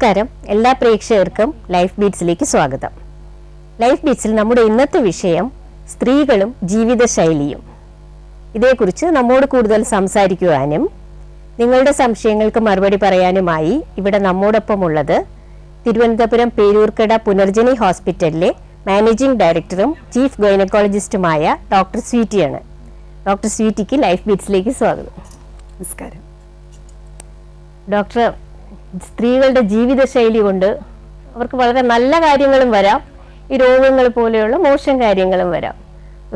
നമസ്കാരം, എല്ലാ പ്രേക്ഷകർക്കും ലൈഫ് ബീറ്റ്സിലേക്ക് സ്വാഗതം. ലൈഫ് ബീറ്റ്സിൽ നമ്മുടെ ഇന്നത്തെ വിഷയം സ്ത്രീകളും ജീവിതശൈലിയും. ഇതേക്കുറിച്ച് നമ്മോട് കൂടുതൽ സംസാരിക്കുവാനും നിങ്ങളുടെ സംശയങ്ങൾക്ക് മറുപടി പറയാനുമായി ഇവിടെ നമ്മോടൊപ്പം ഉള്ളത് തിരുവനന്തപുരം പേരൂർക്കട പുനർജനി ഹോസ്പിറ്റലിലെ മാനേജിംഗ് ഡയറക്ടറും ചീഫ് ഗൈനക്കോളജിസ്റ്റുമായ ഡോക്ടർ സ്വീറ്റിയാണ്. ഡോക്ടർ സ്വീറ്റിക്ക് ലൈഫ് ബീറ്റ്സിലേക്ക് സ്വാഗതം. നമസ്കാരം. ഡോക്ടർ, സ്ത്രീകളുടെ ജീവിതശൈലി കൊണ്ട് അവർക്ക് വളരെ നല്ല കാര്യങ്ങളും വരാം, ഈ രോഗങ്ങൾ പോലെയുള്ള മോശം കാര്യങ്ങളും വരാം.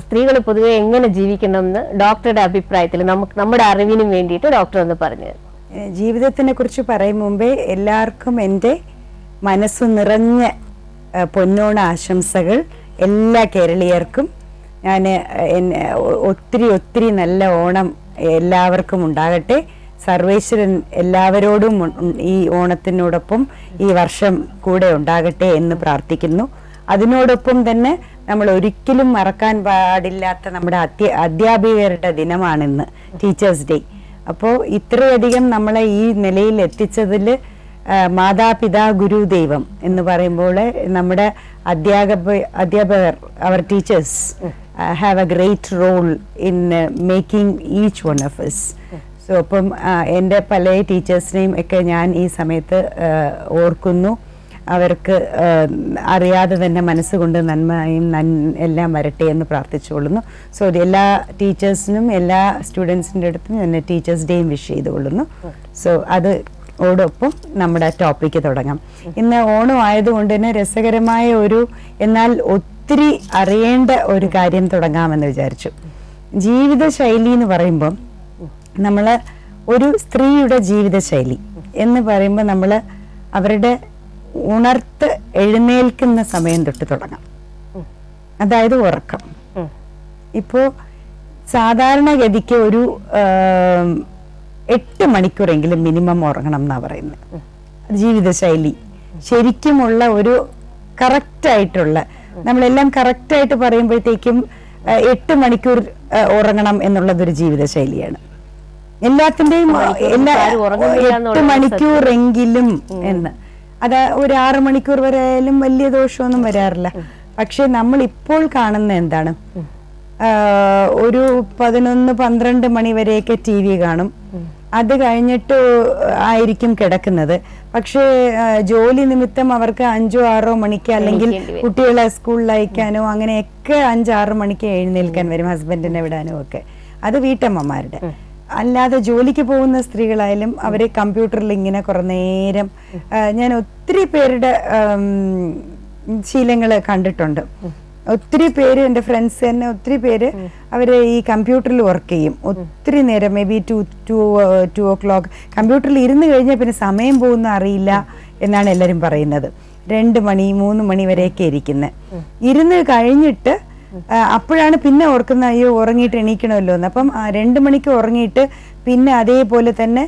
സ്ത്രീകൾ പൊതുവെ എങ്ങനെ ജീവിക്കണമെന്ന് ഡോക്ടറുടെ അഭിപ്രായത്തിൽ നമ്മുടെ അറിവിനും വേണ്ടിയിട്ട് ഡോക്ടർ ഒന്ന് പറഞ്ഞു തരും. ജീവിതത്തിനെ കുറിച്ച് പറയും മുമ്പേ എല്ലാവർക്കും എൻ്റെ മനസ്സു നിറഞ്ഞ പൊന്നോണ ആശംസകൾ. എല്ലാ കേരളീയർക്കും ഞാൻ ഒത്തിരി നല്ല ഓണം എല്ലാവർക്കും ഉണ്ടാകട്ടെ. സർവേശ്വരൻ എല്ലാവരോടും ഈ ഓണത്തിനോടൊപ്പം ഈ വർഷം കൂടെ ഉണ്ടാകട്ടെ എന്ന് പ്രാർത്ഥിക്കുന്നു. അതിനോടൊപ്പം തന്നെ നമ്മൾ ഒരിക്കലും മറക്കാൻ പാടില്ലാത്ത നമ്മുടെ അധ്യാപികരുടെ ദിനമാണിന്ന്, ടീച്ചേഴ്സ് ഡേ. അപ്പോൾ ഇത്രയധികം നമ്മളെ ഈ നിലയിൽ എത്തിച്ചതിൽ മാതാപിതാ ഗുരു ദൈവം എന്ന് പറയുമ്പോൾ നമ്മുടെ അധ്യാപകർ, അവർ teachers have a great role in making each one of us. So അപ്പം എൻ്റെ പല ടീച്ചേഴ്സിനെയും ഒക്കെ ഞാൻ ഈ സമയത്ത് ഓർക്കുന്നു. അവർക്ക് അറിയാതെ തന്നെ മനസ്സുകൊണ്ട് നന്മയും എല്ലാം വരട്ടെ എന്ന് പ്രാർത്ഥിച്ചുകൊള്ളുന്നു. സോ എല്ലാ ടീച്ചേഴ്സിനും എല്ലാ സ്റ്റുഡൻസിൻ്റെ അടുത്തും ഞാൻ ടീച്ചേഴ്സ് ഡേയും വിഷ് ചെയ്തുകൊള്ളുന്നു. സോ അതോടൊപ്പം നമ്മുടെ ടോപ്പിക്ക് തുടങ്ങാം. ഇന്ന് ഓണം ആയതുകൊണ്ട് തന്നെ രസകരമായ എന്നാൽ ഒത്തിരി അറിയേണ്ട ഒരു കാര്യം തുടങ്ങാമെന്ന് വിചാരിച്ചു. ജീവിതശൈലി എന്ന് പറയുമ്പം നമ്മൾ ഒരു സ്ത്രീയുടെ ജീവിതശൈലി എന്ന് പറയുമ്പോൾ നമ്മൾ അവരുടെ ഉണർത്ത് എഴുന്നേൽക്കുന്ന സമയം തൊട്ട് തുടങ്ങാം. അതായത് ഉറക്കം. ഇപ്പോൾ സാധാരണഗതിക്ക് 8 മണിക്കൂറെങ്കിലും മിനിമം ഉറങ്ങണം എന്നാണ് പറയുന്നത്. ജീവിതശൈലി ശരിക്കുമുള്ള കറക്റ്റായിട്ടുള്ള, നമ്മളെല്ലാം കറക്റ്റായിട്ട് പറയുമ്പോഴത്തേക്കും 8 മണിക്കൂർ ഉറങ്ങണം എന്നുള്ളതൊരു ജീവിതശൈലിയാണ്. എല്ലാത്തിന്റെയും 8 മണിക്കൂറെങ്കിലും എന്ന്. അത് 6 മണിക്കൂർ വരെ ആയാലും വലിയ ദോഷമൊന്നും വരാറില്ല. പക്ഷെ നമ്മൾ ഇപ്പോൾ കാണുന്ന എന്താണ്, 11-12 മണി വരെയൊക്കെ TV കാണും. അത് കഴിഞ്ഞിട്ട് ആയിരിക്കും കിടക്കുന്നത്. പക്ഷേ ജോലി നിമിത്തം അവർക്ക് 5-6 മണിക്ക്, അല്ലെങ്കിൽ കുട്ടികളെ സ്കൂളിൽ അയക്കാനോ അങ്ങനെയൊക്കെ 5-6 മണിക്ക് എഴുന്നേൽക്കാൻ വരും, ഹസ്ബൻഡിനെ വിടാനോ ഒക്കെ. അത് വീട്ടമ്മമാരുടെ. അല്ലാതെ ജോലിക്ക് പോകുന്ന സ്ത്രീകളായാലും അവര് കമ്പ്യൂട്ടറിൽ ഇങ്ങനെ കുറെ നേരം, ഞാൻ ഒത്തിരി പേരുടെ ശീലങ്ങൾ കണ്ടിട്ടുണ്ട്. ഒത്തിരി പേര്, എൻ്റെ ഫ്രണ്ട്സ് തന്നെ ഒത്തിരി പേര് അവര് ഈ കമ്പ്യൂട്ടറിൽ വർക്ക് ചെയ്യും ഒത്തിരി നേരം. മേ ബി 2 o'clock കമ്പ്യൂട്ടറിൽ ഇരുന്ന് കഴിഞ്ഞാൽ പിന്നെ സമയം പോകുന്ന അറിയില്ല എന്നാണ് എല്ലാവരും പറയുന്നത്. 2 മണി 3 മണി വരെയൊക്കെ ഇരുന്ന് കഴിഞ്ഞിട്ട് അപ്പോഴാണ് പിന്നെ ഓർക്കുന്ന, അയ്യോ ഉറങ്ങിയിട്ട് എണീക്കണമല്ലോ എന്ന്. അപ്പം 2 മണിക്ക് ഉറങ്ങിയിട്ട് പിന്നെ അതേപോലെ തന്നെ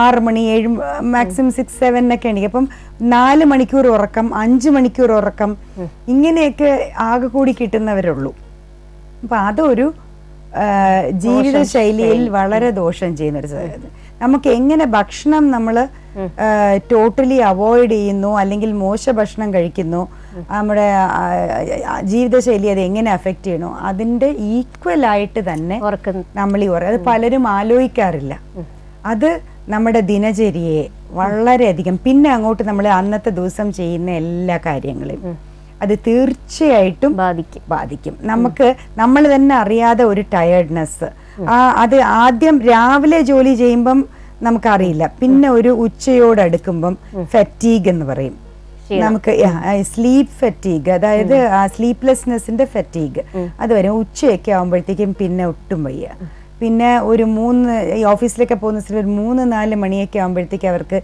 6 മണി 7 മാക്സിമം 6-7 ഒക്കെ എണീക്കും. അപ്പം 4 മണിക്കൂർ ഉറക്കം, 5 മണിക്കൂർ ഉറക്കം, ഇങ്ങനെയൊക്കെ ആകെ കൂടി കിട്ടുന്നവരുള്ളൂ. അപ്പൊ അതൊരു ജീവിതശൈലിയിൽ വളരെ ദോഷം ചെയ്യുന്നൊരു സാധനം. നമുക്ക് എങ്ങനെ ഭക്ഷണം നമ്മൾ ടോട്ടലി അവോയ്ഡ് ചെയ്യുന്നു, അല്ലെങ്കിൽ മോശ ഭക്ഷണം കഴിക്കുന്നു, നമ്മുടെ ജീവിതശൈലി അത് എങ്ങനെ അഫക്റ്റ് ചെയ്യണോ അതിന്റെ ഈക്വൽ ആയിട്ട് തന്നെ നമ്മൾ അത് പലരും ആലോചിക്കാറില്ല. അത് നമ്മുടെ ദിനചര്യയെ വളരെയധികം, പിന്നെ അങ്ങോട്ട് നമ്മൾ അന്നത്തെ ദിവസം ചെയ്യുന്ന എല്ലാ കാര്യങ്ങളെയും അത് തീർച്ചയായിട്ടും ബാധിക്കും. നമ്മൾ തന്നെ അറിയാതെ ഒരു ടയർഡ്നെസ്, അത് ആദ്യം രാവിലെ ജോലി ചെയ്യുമ്പം നമുക്കറിയില്ല, പിന്നെ ഉച്ചയോടടുക്കുമ്പം ഫറ്റീഗ് എന്ന് പറയും നമുക്ക്, സ്ലീപ്പ് ഫറ്റീഗ്, അതായത് സ്ലീപ്ലെസ്നെസിന്റെ ഫറ്റീഗ് അത് വരും. ഉച്ചയൊക്കെ ആകുമ്പോഴത്തേക്കും പിന്നെ ഒട്ടും വയ്യ. പിന്നെ ഈ ഓഫീസിലൊക്കെ പോകുന്ന സ്ത്രീ 3-4 മണിയൊക്കെ ആകുമ്പോഴത്തേക്ക് അവർക്ക്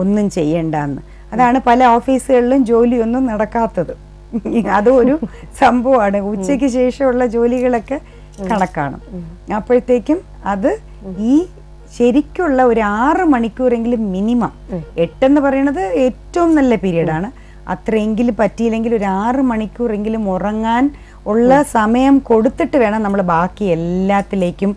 ഒന്നും ചെയ്യണ്ടെന്ന്. അതാണ് പല ഓഫീസുകളിലും ജോലിയൊന്നും നടക്കാത്തത്. അതൊരു സംഭവമാണ്. ഉച്ചയ്ക്ക് ശേഷമുള്ള ജോലികളൊക്കെ കണക്കാണ്. അപ്പോഴത്തേക്കും അത് ഈ ശരിക്കുള്ള 6 മണിക്കൂറെങ്കിലും മിനിമം, 8 എന്ന് പറയുന്നത് ഏറ്റവും നല്ല പീരീഡാണ്. അത്രയെങ്കിലും പറ്റിയില്ലെങ്കിൽ 6 മണിക്കൂറെങ്കിലും ഉറങ്ങാൻ ഉള്ള സമയം കൊടുത്തിട്ട് വേണം നമ്മൾ ബാക്കി എല്ലാത്തിലേക്കും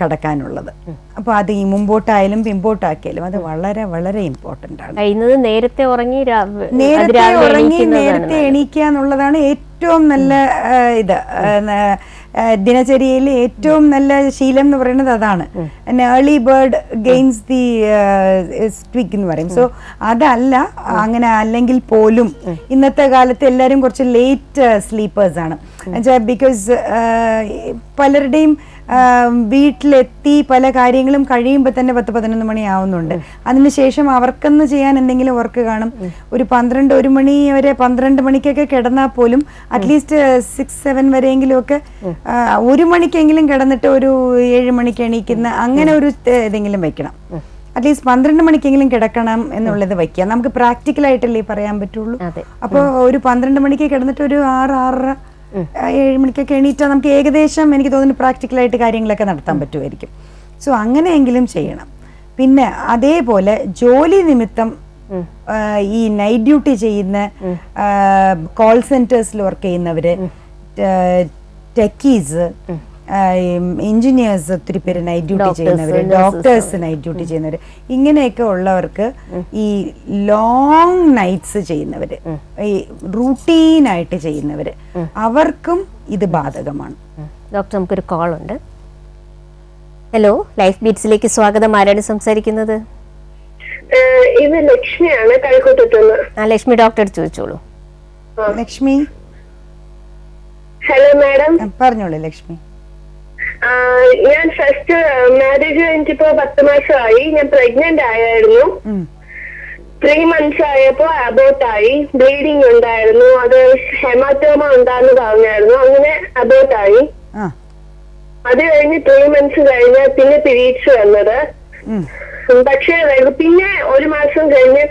കടക്കാനുള്ളത്. അപ്പോൾ അത് ഈ മുമ്പോട്ടായാലും പിമ്പോട്ടാക്കിയാലും അത് വളരെ വളരെ ഇമ്പോർട്ടൻ്റ് ആണ്. കഴിയുന്നത് നേരത്തെ ഉറങ്ങി നേരത്തെ എണീക്കുക എന്നുള്ളതാണ് ഏറ്റവും നല്ല ഇത്. ദിനചര്യയിൽ ഏറ്റവും നല്ല ശീലം എന്ന് പറയുന്നത് അതാണ്. Early bird gains the twig എന്ന് പറയും. സോ അതല്ല, അങ്ങനെ അല്ലെങ്കിൽ പോലും ഇന്നത്തെ കാലത്ത് എല്ലാവരും കുറച്ച് ലേറ്റ് സ്ലീപ്പേഴ്സ് ആണ്. ബിക്കോസ് പലരുടെയും വീട്ടിലെത്തി പല കാര്യങ്ങളും കഴിയുമ്പോൾ തന്നെ 10-11 മണി ആവുന്നുണ്ട്. അതിനുശേഷം അവർക്കെന്ന് ചെയ്യാൻ എന്തെങ്കിലും വർക്ക് കാണും. ഒരു 1 മണി വരെ 12 മണിക്കൊക്കെ കിടന്നാൽ പോലും അറ്റ്ലീസ്റ്റ് 6-7 വരെയെങ്കിലും ഒക്കെ 1 മണിക്കെങ്കിലും കിടന്നിട്ട് ഒരു 7 മണിക്ക് എണീക്കുന്ന അങ്ങനെ ഒരു ഏതെങ്കിലും വെക്കണം. അറ്റ്ലീസ്റ്റ് 12 മണിക്കെങ്കിലും കിടക്കണം എന്നുള്ളത് വയ്ക്കുക. നമുക്ക് പ്രാക്ടിക്കലായിട്ടല്ലേ പറയാൻ പറ്റുള്ളൂ. അപ്പോൾ ഒരു 12 മണിക്ക് കിടന്നിട്ട് ഒരു 6-6:30 7 മണിക്കൊക്കെ എണീറ്റാൽ നമുക്ക് ഏകദേശം എനിക്ക് തോന്നുന്നു പ്രാക്ടിക്കലായിട്ട് കാര്യങ്ങളൊക്കെ നടത്താൻ പറ്റുമായിരിക്കും. സോ അങ്ങനെയെങ്കിലും ചെയ്യണം. പിന്നെ അതേപോലെ ജോലി നിമിത്തം ഈ നൈറ്റ് ഡ്യൂട്ടി ചെയ്യുന്ന കോൾ സെന്റേഴ്സിൽ വർക്ക് ചെയ്യുന്നവര്, ടെക്കീസ്, എഞ്ചിനീയേഴ്സ്, ഒത്തിരി പേര് നൈറ്റ് ഡ്യൂട്ടി ചെയ്യുന്നവര്, ഡോക്ടേഴ്സ് നൈറ്റ് ഡ്യൂട്ടി ചെയ്യുന്നവര്, ഇങ്ങനെയൊക്കെ ഉള്ളവർക്ക് ഈ ലോങ് നൈറ്റ്സ് ചെയ്യുന്നവര്, ഈ റൂട്ടീനായിട്ട് ചെയ്യുന്നവര്, അവർക്കും ഇത് ബാധകമാണ്. ഡോക്ടർ, നമുക്കൊരു കോൾ ഉണ്ട്. ഹലോ, ലൈഫ് ബീറ്റ്സിലേക്ക് സ്വാഗതം. ആരാണ് സംസാരിക്കുന്നത്? ഇത് ലക്ഷ്മിയാണ്, കഴക്കൂട്ടത്തുനിന്ന്. ലക്ഷ്മി ഡോക്ടർ ചോദിച്ചോളൂ. ലക്ഷ്മി. Hello madam. പറഞ്ഞോളൂ ലക്ഷ്മി. ഞാൻ ഫസ്റ്റ് മാരേജ് കഴിഞ്ഞിട്ടിപ്പോ 10 മാസമായി. ഞാൻ പ്രഗ്നന്റ് ആയിരുന്നു. 3 months ആയപ്പോ അബോർട്ട് ആയി. ബ്ലീഡിങ് ഉണ്ടായിരുന്നു. അത് ഹെമാറ്റോമ ഉണ്ടാന്ന് പറഞ്ഞായിരുന്നു. അങ്ങനെ അബോർട്ട് ആയി. അത് കഴിഞ്ഞ് 3 months കഴിഞ്ഞ പിന്നെ പീരീഡ്സ് വന്നത്. പക്ഷെ പിന്നെ 1 മാസം കഴിഞ്ഞ്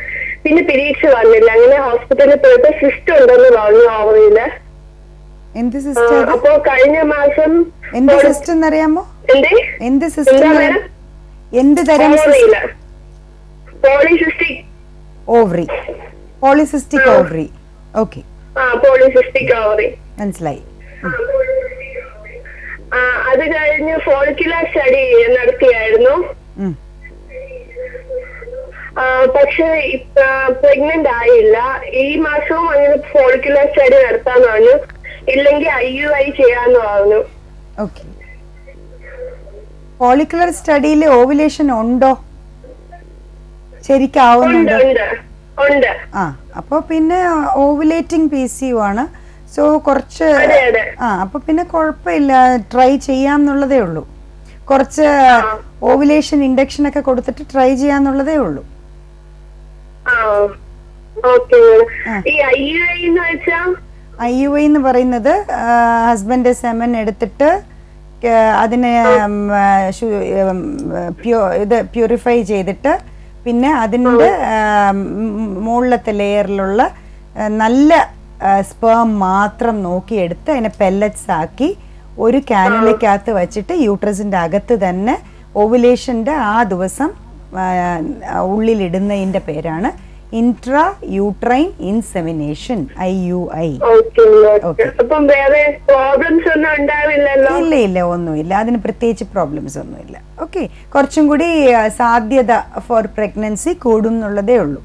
പിന്നെ പീരീഡ്സ് വന്നില്ല. അങ്ങനെ ഹോസ്പിറ്റലിൽ പോയപ്പോ സിസ്റ്റ് ഉണ്ടെന്ന് പറഞ്ഞു ഓവറിയില്. എന്ത് സിസ്റ്റം? അപ്പൊ കഴിഞ്ഞ മാസം എന്ത് സിസ്റ്റം എന്നറിയാമോ? എന്ത് സിസ്റ്റം? എന്ത് തരം? Polycystic ovary. Polycystic ovary. Okay, polycystic ovary മനസ്സിലായി. അത് കഴിഞ്ഞ് ഫോളിക്കുലർ സ്റ്റഡി നടത്തിയായിരുന്നു. പക്ഷെ പ്രഗ്നന്റ് ആയില്ല. ഈ മാസവും അങ്ങനെ ഫോളിക്കുലർ സ്റ്റഡി നടത്താന്ന് പറഞ്ഞു. ഇല്ലെങ്കിൽ IUI ചെയ്യാന്ന് പറഞ്ഞു. ഓക്കെ, ഫോളിക്കുലർ സ്റ്റഡിയിൽ ഓവുലേഷൻ ഉണ്ടോ? ശരിക്കാവുന്നുണ്ടോ? ഉണ്ട്. അപ്പൊ പിന്നെ ഓവുലേറ്റിംഗ് PCO ആണ്. സോ കുറച്ച് അപ്പൊ പിന്നെ കുഴപ്പമില്ല, ട്രൈ ചെയ്യാന്നുള്ളതേ ഉള്ളൂ. കുറച്ച് ഓവുലേഷൻ ഇൻഡക്ഷൻ ഒക്കെ കൊടുത്തിട്ട് ട്രൈ ചെയ്യാന്നുള്ളതേ ഉള്ളൂ. IUI എന്ന് പറയുന്നത് ഹസ്ബൻഡ് സെമൻ എടുത്തിട്ട് അതിനെ പ്യൂരിഫൈ ചെയ്തിട്ട് പിന്നെ അതിൻ്റെ മുകളിലത്തെ ലെയറിലുള്ള നല്ല സ്പേം മാത്രം നോക്കിയെടുത്ത് അതിനെ പെല്ലറ്റ്സ് ആക്കി ഒരു കാനുലയ്ക്കകത്ത് വെച്ചിട്ട് യൂട്രസിൻ്റെ അകത്ത് തന്നെ ഓവുലേഷൻ്റെ ആ ദിവസം ഉള്ളിലിടുന്നതിൻ്റെ പേരാണ് ഇൻട്രാ യൂട്രൈൻ ഇൻസെമിനേഷൻ, IUI. ഇല്ല, ഒന്നുമില്ല. അതിന് പ്രത്യേകിച്ച് പ്രോബ്ലംസ് ഒന്നുമില്ല. ഓക്കെ, കുറച്ചും കൂടി സാധ്യത ഫോർ പ്രഗ്നൻസി കൂടും എന്നുള്ളതേ ഉള്ളൂ.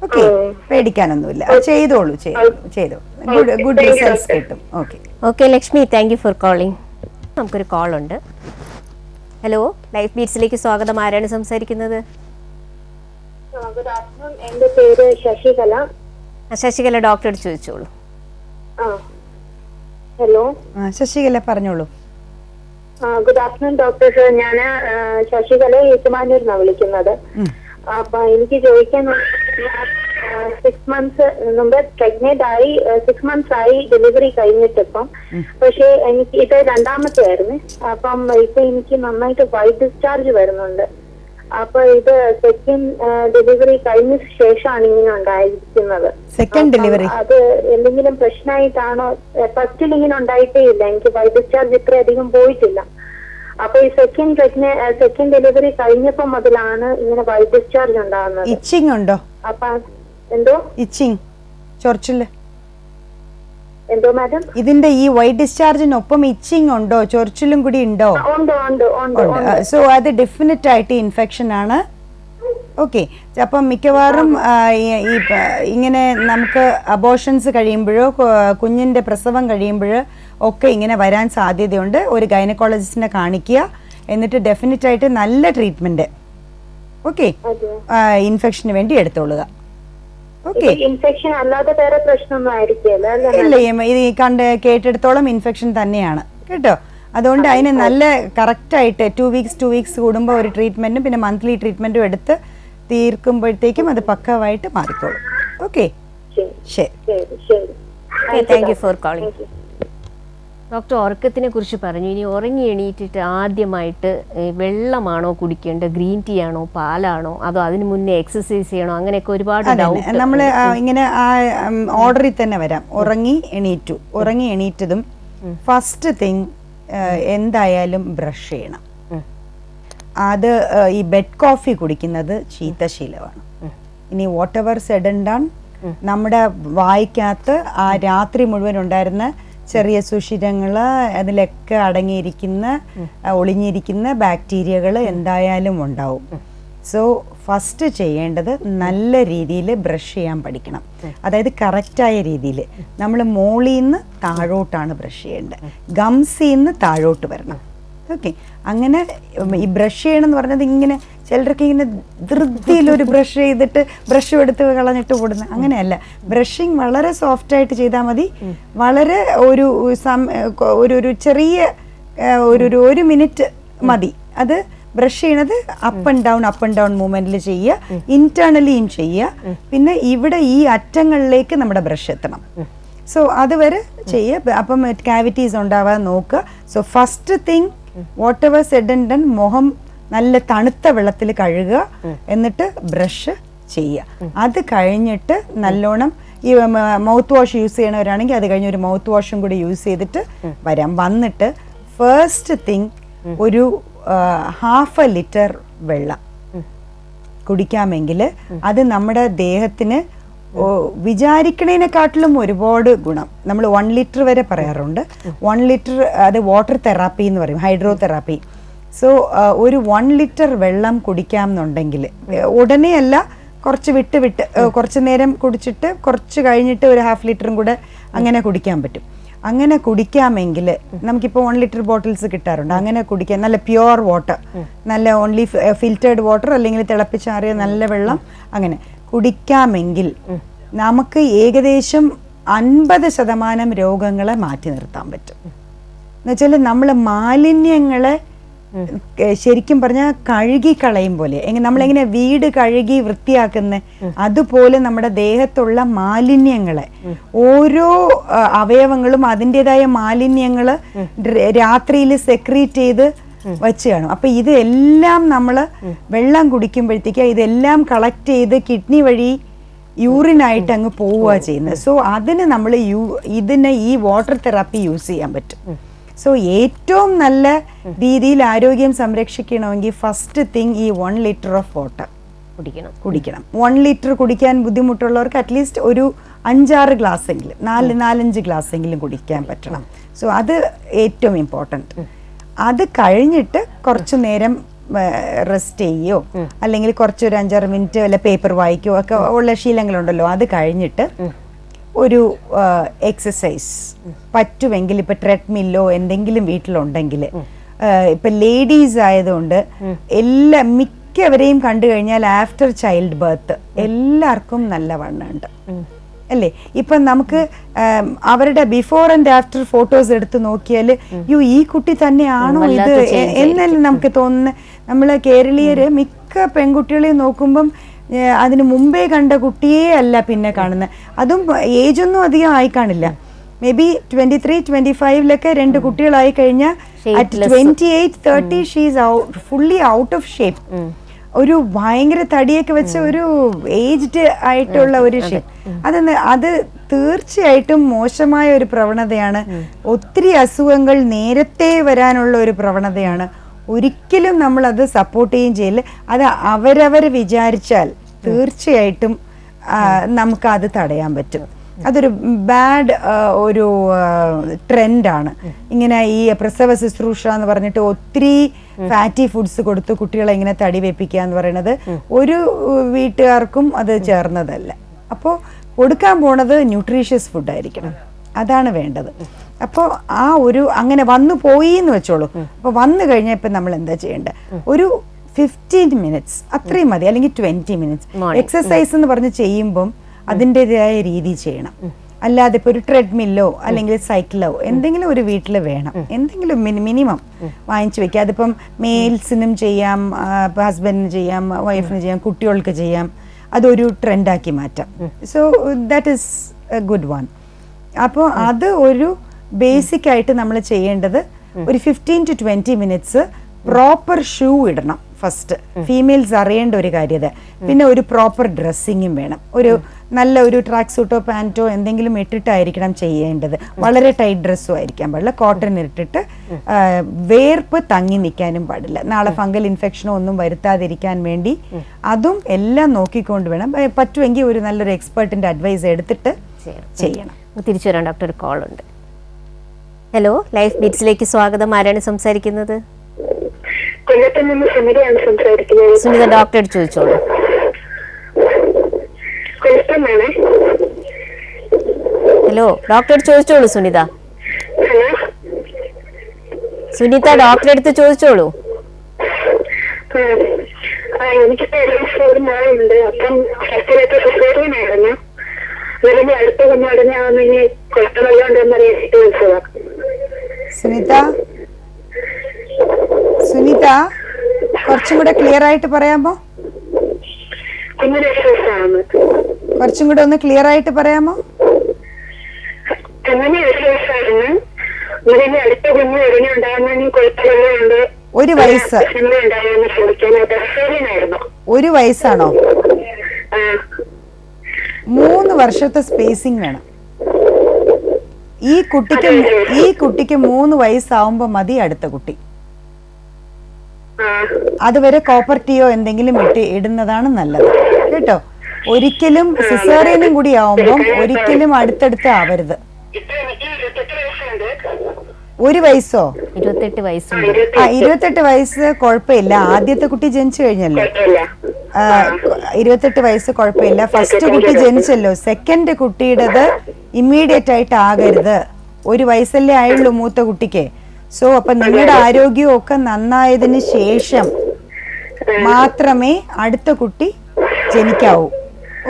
ഓക്കെ, പേടിക്കാനൊന്നുമില്ല. ചെയ്തോളൂ. ഗുഡ് റിസൾട്ട്സ് കിട്ടും. Okay Lakshmi, thank you for calling. നമുക്കൊരു കോൾ ഉണ്ട്. ഹലോ, ലൈഫ് ബീറ്റ്സിലേക്ക് സ്വാഗതം. ആരാണ് സംസാരിക്കുന്നത്? Good afternoon. എന്റെ പേര് ശശികല. ശശികല ഡോക്ടറോട് ചോദിച്ചോളൂ. ഹലോ ശശികല, പറഞ്ഞോളൂ. Good afternoon doctor. ഞാൻ ശശികല ഏറ്റുമാനൂരിനാണ് വിളിക്കുന്നത്. അപ്പൊ എനിക്ക് ചോദിക്കാൻ 6 months മുമ്പ് പ്രഗ്നന്റ് ആയി. 6 months ആയി ഡെലിവറി കഴിഞ്ഞിട്ടിപ്പം. പക്ഷെ എനിക്ക് ഇത് 2ാമത്തെ ആയിരുന്നു. അപ്പം ഇപ്പൊ എനിക്ക് നന്നായിട്ട് വൈറ്റ് ഡിസ്ചാർജ് വരുന്നുണ്ട്. അപ്പൊ ഇത് സെക്കൻഡ് ഡെലിവറി കഴിഞ്ഞ ശേഷമാണ് ഇങ്ങനെ ഉണ്ടായിരിക്കുന്നത്. സെക്കൻഡ് ഡെലിവറി അത് എന്തെങ്കിലും പ്രശ്നമായിട്ടാണോ? ഫസ്റ്റിൽ ഇങ്ങനെ ഉണ്ടായിട്ടേ ഇല്ല. എനിക്ക് വൈറ്റ് ഡിസ്ചാർജ് ഇത്ര അധികം പോയിട്ടില്ല. അപ്പൊ ഈ സെക്കൻഡ് ഡെലിവറി കഴിഞ്ഞപ്പോ മുതലാണ് ഇങ്ങനെ വൈറ്റ് ഡിസ്ചാർജ് ഉണ്ടാകുന്നത്. ഇച്ചിങ് ഉണ്ടോ? അപ്പൊ എന്തോ ഇച്ചിങ്, ചൊറിച്ചില്? എന്തോ മാഡം? ഇതിന്റെ ഈ വൈറ്റ് ഡിസ്ചാർജിനൊപ്പം ഇച്ചിങ് ഉണ്ടോ, ചൊറിച്ചിലും കൂടി ഉണ്ടോ? സോ അത് ഡെഫിനറ്റ് ആയിട്ട് ഇൻഫെക്ഷൻ ആണ്. ഓക്കെ, അപ്പം മിക്കവാറും ഇങ്ങനെ നമുക്ക് അബോർഷൻസ് കഴിയുമ്പോഴോ കുഞ്ഞിന്റെ പ്രസവം കഴിയുമ്പോഴോ ഒക്കെ ഇങ്ങനെ വരാൻ സാധ്യതയുണ്ട്. ഒരു ഗൈനക്കോളജിസ്റ്റിനെ കാണിക്കുക, എന്നിട്ട് ഡെഫിനറ്റ് ആയിട്ട് നല്ല ട്രീറ്റ്മെന്റ് ഓക്കെ ഇൻഫെക്ഷന് വേണ്ടി എടുത്തോളുക. ഓക്കെ, ഇൻഫെക്ഷൻ അല്ലാതെ വേറെ പ്രശ്നമൊന്നും ആയിരിക്കില്ല? ഇല്ല, ഇത് കേട്ടെടുത്തോളം ഇൻഫെക്ഷൻ തന്നെയാണ് കേട്ടോ. അതുകൊണ്ട് അതിന് നല്ല കറക്റ്റായിട്ട് 2 വീക്സ് കൂടുമ്പോൾ ഒരു ട്രീറ്റ്മെന്റും പിന്നെ മന്ത്ലി ട്രീറ്റ്മെന്റും എടുത്ത് തീർക്കുമ്പോഴത്തേക്കും അത് പക്കവായിട്ട് മാറിക്കോളും. ഓക്കെ, ശരി. Thank you for calling. Doctor ഉറക്കത്തിനെ കുറിച്ച് പറഞ്ഞു. ഇനി ഉറങ്ങി എണീറ്റിട്ട് ആദ്യമായിട്ട് വെള്ളമാണോ കുടിക്കേണ്ടത്, ഗ്രീൻ ടീ ആണോ, പാലാണോ, അതോ അതിന് മുന്നേ എക്സസൈസ് ചെയ്യണോ, അങ്ങനെയൊക്കെ ഒരുപാട് നമ്മൾ ഇങ്ങനെ ഓർഡറിൽ തന്നെ വരാം. ഉറങ്ങി എണീറ്റതും ഫസ്റ്റ് തിങ് എന്തായാലും ബ്രഷ് ചെയ്യണം. അത് ഈ ബെഡ് കോഫി കുടിക്കുന്നത് ചീത്തശീലമാണ്. ഇനി whatever said and done, നമ്മുടെ വായിക്കകത്ത് ആ രാത്രി മുഴുവൻ ഉണ്ടായിരുന്ന ചെറിയ സുഷിരങ്ങൾ, അതിലൊക്കെ അടങ്ങിയിരിക്കുന്ന ഒളിഞ്ഞിരിക്കുന്ന ബാക്ടീരിയകൾ എന്തായാലും ഉണ്ടാവും. സോ ഫസ്റ്റ് ചെയ്യേണ്ടത് നല്ല രീതിയിൽ ബ്രഷ് ചെയ്യാൻ പഠിക്കണം. അതായത് കറക്റ്റായ രീതിയിൽ നമ്മൾ മോളിൽ നിന്ന് താഴോട്ടാണ് ബ്രഷ് ചെയ്യേണ്ടത്, ഗംസിൽ നിന്ന് താഴോട്ട് വരണം. ഓക്കെ, അങ്ങനെ ഈ ബ്രഷ് ചെയ്യണം എന്ന് പറഞ്ഞത് ഇങ്ങനെ ചിലർക്ക് ഇങ്ങനെ ധൃതിയിൽ ഒരു ബ്രഷ് ചെയ്തിട്ട് ബ്രഷ് എടുത്ത് കളഞ്ഞിട്ട് ഓടുന്നത് അങ്ങനെയല്ല. ബ്രഷിങ് വളരെ സോഫ്റ്റ് ആയിട്ട് ചെയ്താൽ മതി. വളരെ ഒരു ചെറിയ ഒരു മിനിറ്റ് മതി. അത് ബ്രഷ് ചെയ്യണത് അപ്പ് ആൻഡ് ഡൗൺ മൂവ്മെന്റിൽ ചെയ്യുക, ഇന്റേണലിയും ചെയ്യുക. പിന്നെ ഇവിടെ ഈ അറ്റങ്ങളിലേക്ക് നമ്മുടെ ബ്രഷ് എത്തണം. സോ അതുവരെ ചെയ്യുക. അപ്പം കാവിറ്റീസ് ഉണ്ടാവാതെ നോക്കുക. So first thing whatever said and done, മുഖം നല്ല തണുത്ത വെള്ളത്തിൽ കഴുകുക, എന്നിട്ട് ബ്രഷ് ചെയ്യുക. അത് കഴിഞ്ഞിട്ട് നല്ലോണം ഈ മൗത്ത് വാഷ് യൂസ് ചെയ്യണവരാണെങ്കിൽ അത് കഴിഞ്ഞ് ഒരു മൗത്ത് വാഷും കൂടി യൂസ് ചെയ്തിട്ട് വരാം. വന്നിട്ട് ഫസ്റ്റ് തിങ് ഒരു 1/2 ലിറ്റർ വെള്ളം കുടിക്കാമെങ്കിൽ അത് നമ്മുടെ ദേഹത്തിന് വിചാരിക്കണേനെക്കാട്ടിലും ഒരുപാട് ഗുണം. നമ്മൾ 1 ലിറ്റർ വരെ പറയാറുണ്ട്. 1 ലിറ്റർ അത് വാട്ടർ തെറാപ്പി എന്ന് പറയും, ഹൈഡ്രോ തെറാപ്പി. സോ ഒരു 1 ലിറ്റർ വെള്ളം കുടിക്കാം എന്നുണ്ടെങ്കിൽ ഉടനെ അല്ല, കുറച്ച് വിട്ട് കുറച്ച് നേരം കുടിച്ചിട്ട് കുറച്ച് കഴിഞ്ഞിട്ട് ഒരു 1/2 ലിറ്ററും കൂടെ അങ്ങനെ കുടിക്കാൻ പറ്റും. അങ്ങനെ കുടിക്കാമെങ്കിൽ നമുക്കിപ്പോൾ 1 ലിറ്റർ ബോട്ടിൽസ് കിട്ടാറുണ്ട്. അങ്ങനെ കുടിക്കാൻ നല്ല പ്യുവർ വാട്ടർ, നല്ല ഓൺലി ഫിൽറ്റേർഡ് വാട്ടർ അല്ലെങ്കിൽ തിളപ്പിച്ചാറിയ നല്ല വെള്ളം അങ്ങനെ കുടിക്കാമെങ്കിൽ നമുക്ക് ഏകദേശം 50% രോഗങ്ങളെ മാറ്റി നിർത്താൻ പറ്റും. എന്നുവെച്ചാൽ നമ്മൾ മാലിന്യങ്ങളെ ശരിക്കും പറഞ്ഞാൽ കഴുകിക്കളയും പോലെ, നമ്മളെങ്ങനെ വീട് കഴുകി വൃത്തിയാക്കുന്ന അതുപോലെ നമ്മുടെ ദേഹത്തുള്ള മാലിന്യങ്ങളെ, ഓരോ അവയവങ്ങളും അതിൻ്റെതായ മാലിന്യങ്ങള് രാത്രിയിൽ സെക്രീറ്റ് ചെയ്ത് വച്ച് കാണും. അപ്പൊ ഇതെല്ലാം നമ്മൾ വെള്ളം കുടിക്കുമ്പോഴത്തേക്ക് ഇതെല്ലാം കളക്ട് ചെയ്ത് കിഡ്നി വഴി യൂറിനായിട്ട് അങ്ങ് പോവുക ചെയ്യുന്നത്. സോ അതിന് നമ്മൾ ഈ വാട്ടർ തെറാപ്പി യൂസ് ചെയ്യാൻ പറ്റും. സോ ഏറ്റവും നല്ല രീതിയിൽ ആരോഗ്യം സംരക്ഷിക്കണമെങ്കിൽ ഫസ്റ്റ് തിങ് ഈ 1 ലിറ്റർ ഓഫ് വാട്ടർ കുടിക്കണം. 1 ലിറ്റർ കുടിക്കാൻ ബുദ്ധിമുട്ടുള്ളവർക്ക് അറ്റ്ലീസ്റ്റ് ഒരു 5-6 ഗ്ലാസ് എങ്കിലും 4-5 ഗ്ലാസ് എങ്കിലും കുടിക്കാൻ പറ്റണം. സോ അത് ഏറ്റവും ഇമ്പോർട്ടൻറ്റ്. അത് കഴിഞ്ഞിട്ട് കുറച്ചു നേരം റെസ്റ്റ് ചെയ്യോ അല്ലെങ്കിൽ കുറച്ചൊരു 5-6 മിനിറ്റ് വല്ല പേപ്പർ വായിക്കോ ഒക്കെ ഉള്ള ശീലങ്ങളുണ്ടല്ലോ. അത് കഴിഞ്ഞിട്ട് ഒരു എക്സസൈസ് പറ്റുമെങ്കിൽ ഇപ്പൊ ട്രെഡ്മില്ലോ എന്തെങ്കിലും വീട്ടിലുണ്ടെങ്കിൽ, ഇപ്പൊ ലേഡീസ് ആയതുകൊണ്ട് മിക്കവരെയും കണ്ടു കഴിഞ്ഞാൽ ആഫ്റ്റർ ചൈൽഡ് ബർത്ത് എല്ലാവർക്കും നല്ല വണ്ണമുണ്ട് അല്ലേ. ഇപ്പൊ നമുക്ക് അവരുടെ ബിഫോർ ആൻഡ് ആഫ്റ്റർ ഫോട്ടോസ് എടുത്ത് നോക്കിയാൽ ഈ കുട്ടി തന്നെയാണോ ഇത് എന്നല്ലേ നമുക്ക് തോന്നുന്നത്. നമ്മള് കേരളീയര് മിക്ക പെൺകുട്ടികളെയും നോക്കുമ്പം അതിന് മുമ്പേ കണ്ട കുട്ടിയേ അല്ല പിന്നെ കാണുന്നത്. അതും ഏജൊന്നും അധികം ആയി കാണില്ല. മേ ബി 23-25 2 കുട്ടികളായി കഴിഞ്ഞാൽ at 28-30 she's fully out of shape. ഒരു ഭയങ്കര തടിയൊക്കെ വെച്ച ഒരു ഏജ്ഡ് ആയിട്ടുള്ള ഒരു ഷേപ്പ്. അത് തീർച്ചയായിട്ടും മോശമായ ഒരു പ്രവണതയാണ്. ഒത്തിരി അസുഖങ്ങൾ നേരത്തെ വരാനുള്ള ഒരു പ്രവണതയാണ്. ഒരിക്കലും നമ്മൾ അത് സപ്പോർട്ട് ചെയ്യുകയും ചെയ്യില്ല. അത് അവരവർ വിചാരിച്ചാൽ തീർച്ചയായിട്ടും നമുക്ക് അത് തടയാൻ പറ്റും. അതൊരു ബാഡ് ഒരു ട്രെൻഡാണ്. ഇങ്ങനെ ഈ പ്രസവ ശുശ്രൂഷ എന്ന് പറഞ്ഞിട്ട് ഒത്തിരി ഫാറ്റി ഫുഡ്സ് കൊടുത്ത് കുട്ടികളെ ഇങ്ങനെ തടി വെപ്പിക്കുക എന്ന് പറയുന്നത് ഒരു വീട്ടുകാർക്കും അത് ചേർന്നതല്ല. അപ്പോൾ കൊടുക്കാൻ പോണത് ന്യൂട്രീഷ്യസ് ഫുഡായിരിക്കണം, അതാണ് വേണ്ടത്. അപ്പോൾ ആ ഒരു അങ്ങനെ വന്നു പോയി എന്ന് വെച്ചോളൂ. അപ്പോൾ വന്നു കഴിഞ്ഞാൽ ഇപ്പം നമ്മൾ എന്താ ചെയ്യേണ്ടത്? ഒരു 15 minutes അത്രയും മതി, അല്ലെങ്കിൽ 20 minutes എക്സസൈസ് എന്ന് പറഞ്ഞ് ചെയ്യുമ്പം അതിൻ്റെതായ രീതി ചെയ്യണം. അല്ലാതെ ഇപ്പോൾ ഒരു ട്രെഡ്മില്ലോ അല്ലെങ്കിൽ സൈക്കിളോ എന്തെങ്കിലും ഒരു വീട്ടിൽ വേണം, എന്തെങ്കിലും മിനിമം വാങ്ങിച്ചു വെക്കുക. അതിപ്പം മെയിൽസിനും ചെയ്യാം, ഹസ്ബൻഡിന് ചെയ്യാം, വൈഫിന് ചെയ്യാം, കുട്ടികൾക്ക് ചെയ്യാം. അതൊരു ട്രെൻഡാക്കി മാറ്റാം. So that is A good one. അപ്പോൾ അത് ഒരു ബേസിക് ആയിട്ട് നമ്മൾ ചെയ്യേണ്ടത് ഒരു 15 to 20 minutes പ്രോപ്പർ ഷൂ ഇടണം ഫസ്റ്റ്. ഫീമെയിൽസ് അറിയേണ്ട ഒരു കാര്യത. പിന്നെ ഒരു പ്രോപ്പർ ഡ്രസ്സിങ്ങും വേണം. ഒരു നല്ല ഒരു ട്രാക്ക് സൂട്ടോ പാൻറ്റോ എന്തെങ്കിലും ഇട്ടിട്ടായിരിക്കണം ചെയ്യേണ്ടത്. വളരെ ടൈറ്റ് ഡ്രസ്സും ആയിരിക്കാൻ പാടില്ല. കോട്ടൺ ഇട്ടിട്ട് വേർപ്പ് തങ്ങി നിൽക്കാനും പാടില്ല. നാളെ ഫംഗൽ ഇൻഫെക്ഷനോ ഒന്നും വരുത്താതിരിക്കാൻ വേണ്ടി അതും എല്ലാം നോക്കിക്കൊണ്ട് വേണം. പറ്റുമെങ്കിൽ ഒരു നല്ലൊരു എക്സ്പേർട്ടിന്റെ അഡ്വൈസ് എടുത്തിട്ട് ചെയ്യണം. തിരിച്ചു വരാം ഡോക്ടർ. ഒരു കോൾ ഉണ്ട്. ഹലോ, ലൈഫ് ബീറ്റ്സിലേക്ക് സ്വാഗതം. ആരാണ് സംസാരിക്കുന്നത്? കൊല്ലത്തിൽ നിന്ന് സുനിതയാണ് സംസാരിക്കുന്നത്. സുനിത, ഡോക്ടറോട് ചോദിച്ചോളൂ. കൊല്ലത്തുനിന്നാണ്. ഹലോ, ഡോക്ടറോട് ചോദിച്ചോളൂ സുനിത. ഹലോ സുനിത, ഡോക്ടറെ അടുത്ത് ചോദിച്ചോളൂ. എനിക്ക് ഒരു മോളുണ്ട്. അപ്പം ഫസ്റ്റിലത്തെ സിസേറിയൻ ആയിരുന്നു. അതിന്റെ അടുത്ത കുഞ്ഞുടനെ ഇനി കുഴപ്പമില്ലോണ്ടെന്നറിയാനായിട്ട് വിളിച്ചതാ. സുനിത കുറച്ചും കൂടെ ക്ലിയർ ആയിട്ട് പറയാമോ? കുഞ്ഞിന് 8 വയസ്സാണ്. കുറച്ചും കൂടെ ഒന്ന് ക്ലിയർ ആയിട്ട് പറയാമോ? കുഞ്ഞിന് 8 വയസ്സായിരുന്നു. ഇതിന് അടുത്ത കുഞ്ഞ് ഉടനെ ഉണ്ടാകുന്ന കുഴപ്പമില്ലോണ്ട് 1 വയസ്സ്. ഉണ്ടാകുന്ന ശ്രമിക്കാനായിട്ട് സിസേറിയൻ ആയിരുന്നു. 1 വയസ്സാണോ? 3 വർഷത്തെ സ്പേസിങ് വേണം. ഈ കുട്ടിക്ക് 3 വയസ്സാവുമ്പോ മതി അടുത്ത കുട്ടി. അതുവരെ കോപ്പർ ടീയോ എന്തെങ്കിലും ഇടുന്നതാണ് നല്ലത് കേട്ടോ. ഒരിക്കലും സിസേറിയനും കൂടി ആവുമ്പം ഒരിക്കലും അടുത്തടുത്ത് ആവരുത്. 1 വയസ്സോ? 28 വയസ്സുണ്ട്. 28 വയസ്സ് കുഴപ്പമില്ല. ആദ്യത്തെ കുട്ടി ജനിച്ചു കഴിഞ്ഞല്ലോ. 28 വയസ്സ് കുഴപ്പമില്ല. ഫസ്റ്റ് കുട്ടി ജനിച്ചല്ലോ. സെക്കൻഡ് കുട്ടിയുടേത് ഇമ്മീഡിയറ്റ് ആയിട്ട് ആകരുത്. 1 വയസ്സല്ലേ ആയുള്ളൂ മൂത്ത കുട്ടിക്ക്. സോ അപ്പൊ നിങ്ങളുടെ ആരോഗ്യവും ഒക്കെ നന്നായതിന് ശേഷം മാത്രമേ അടുത്ത കുട്ടി ജനിക്കാവൂ.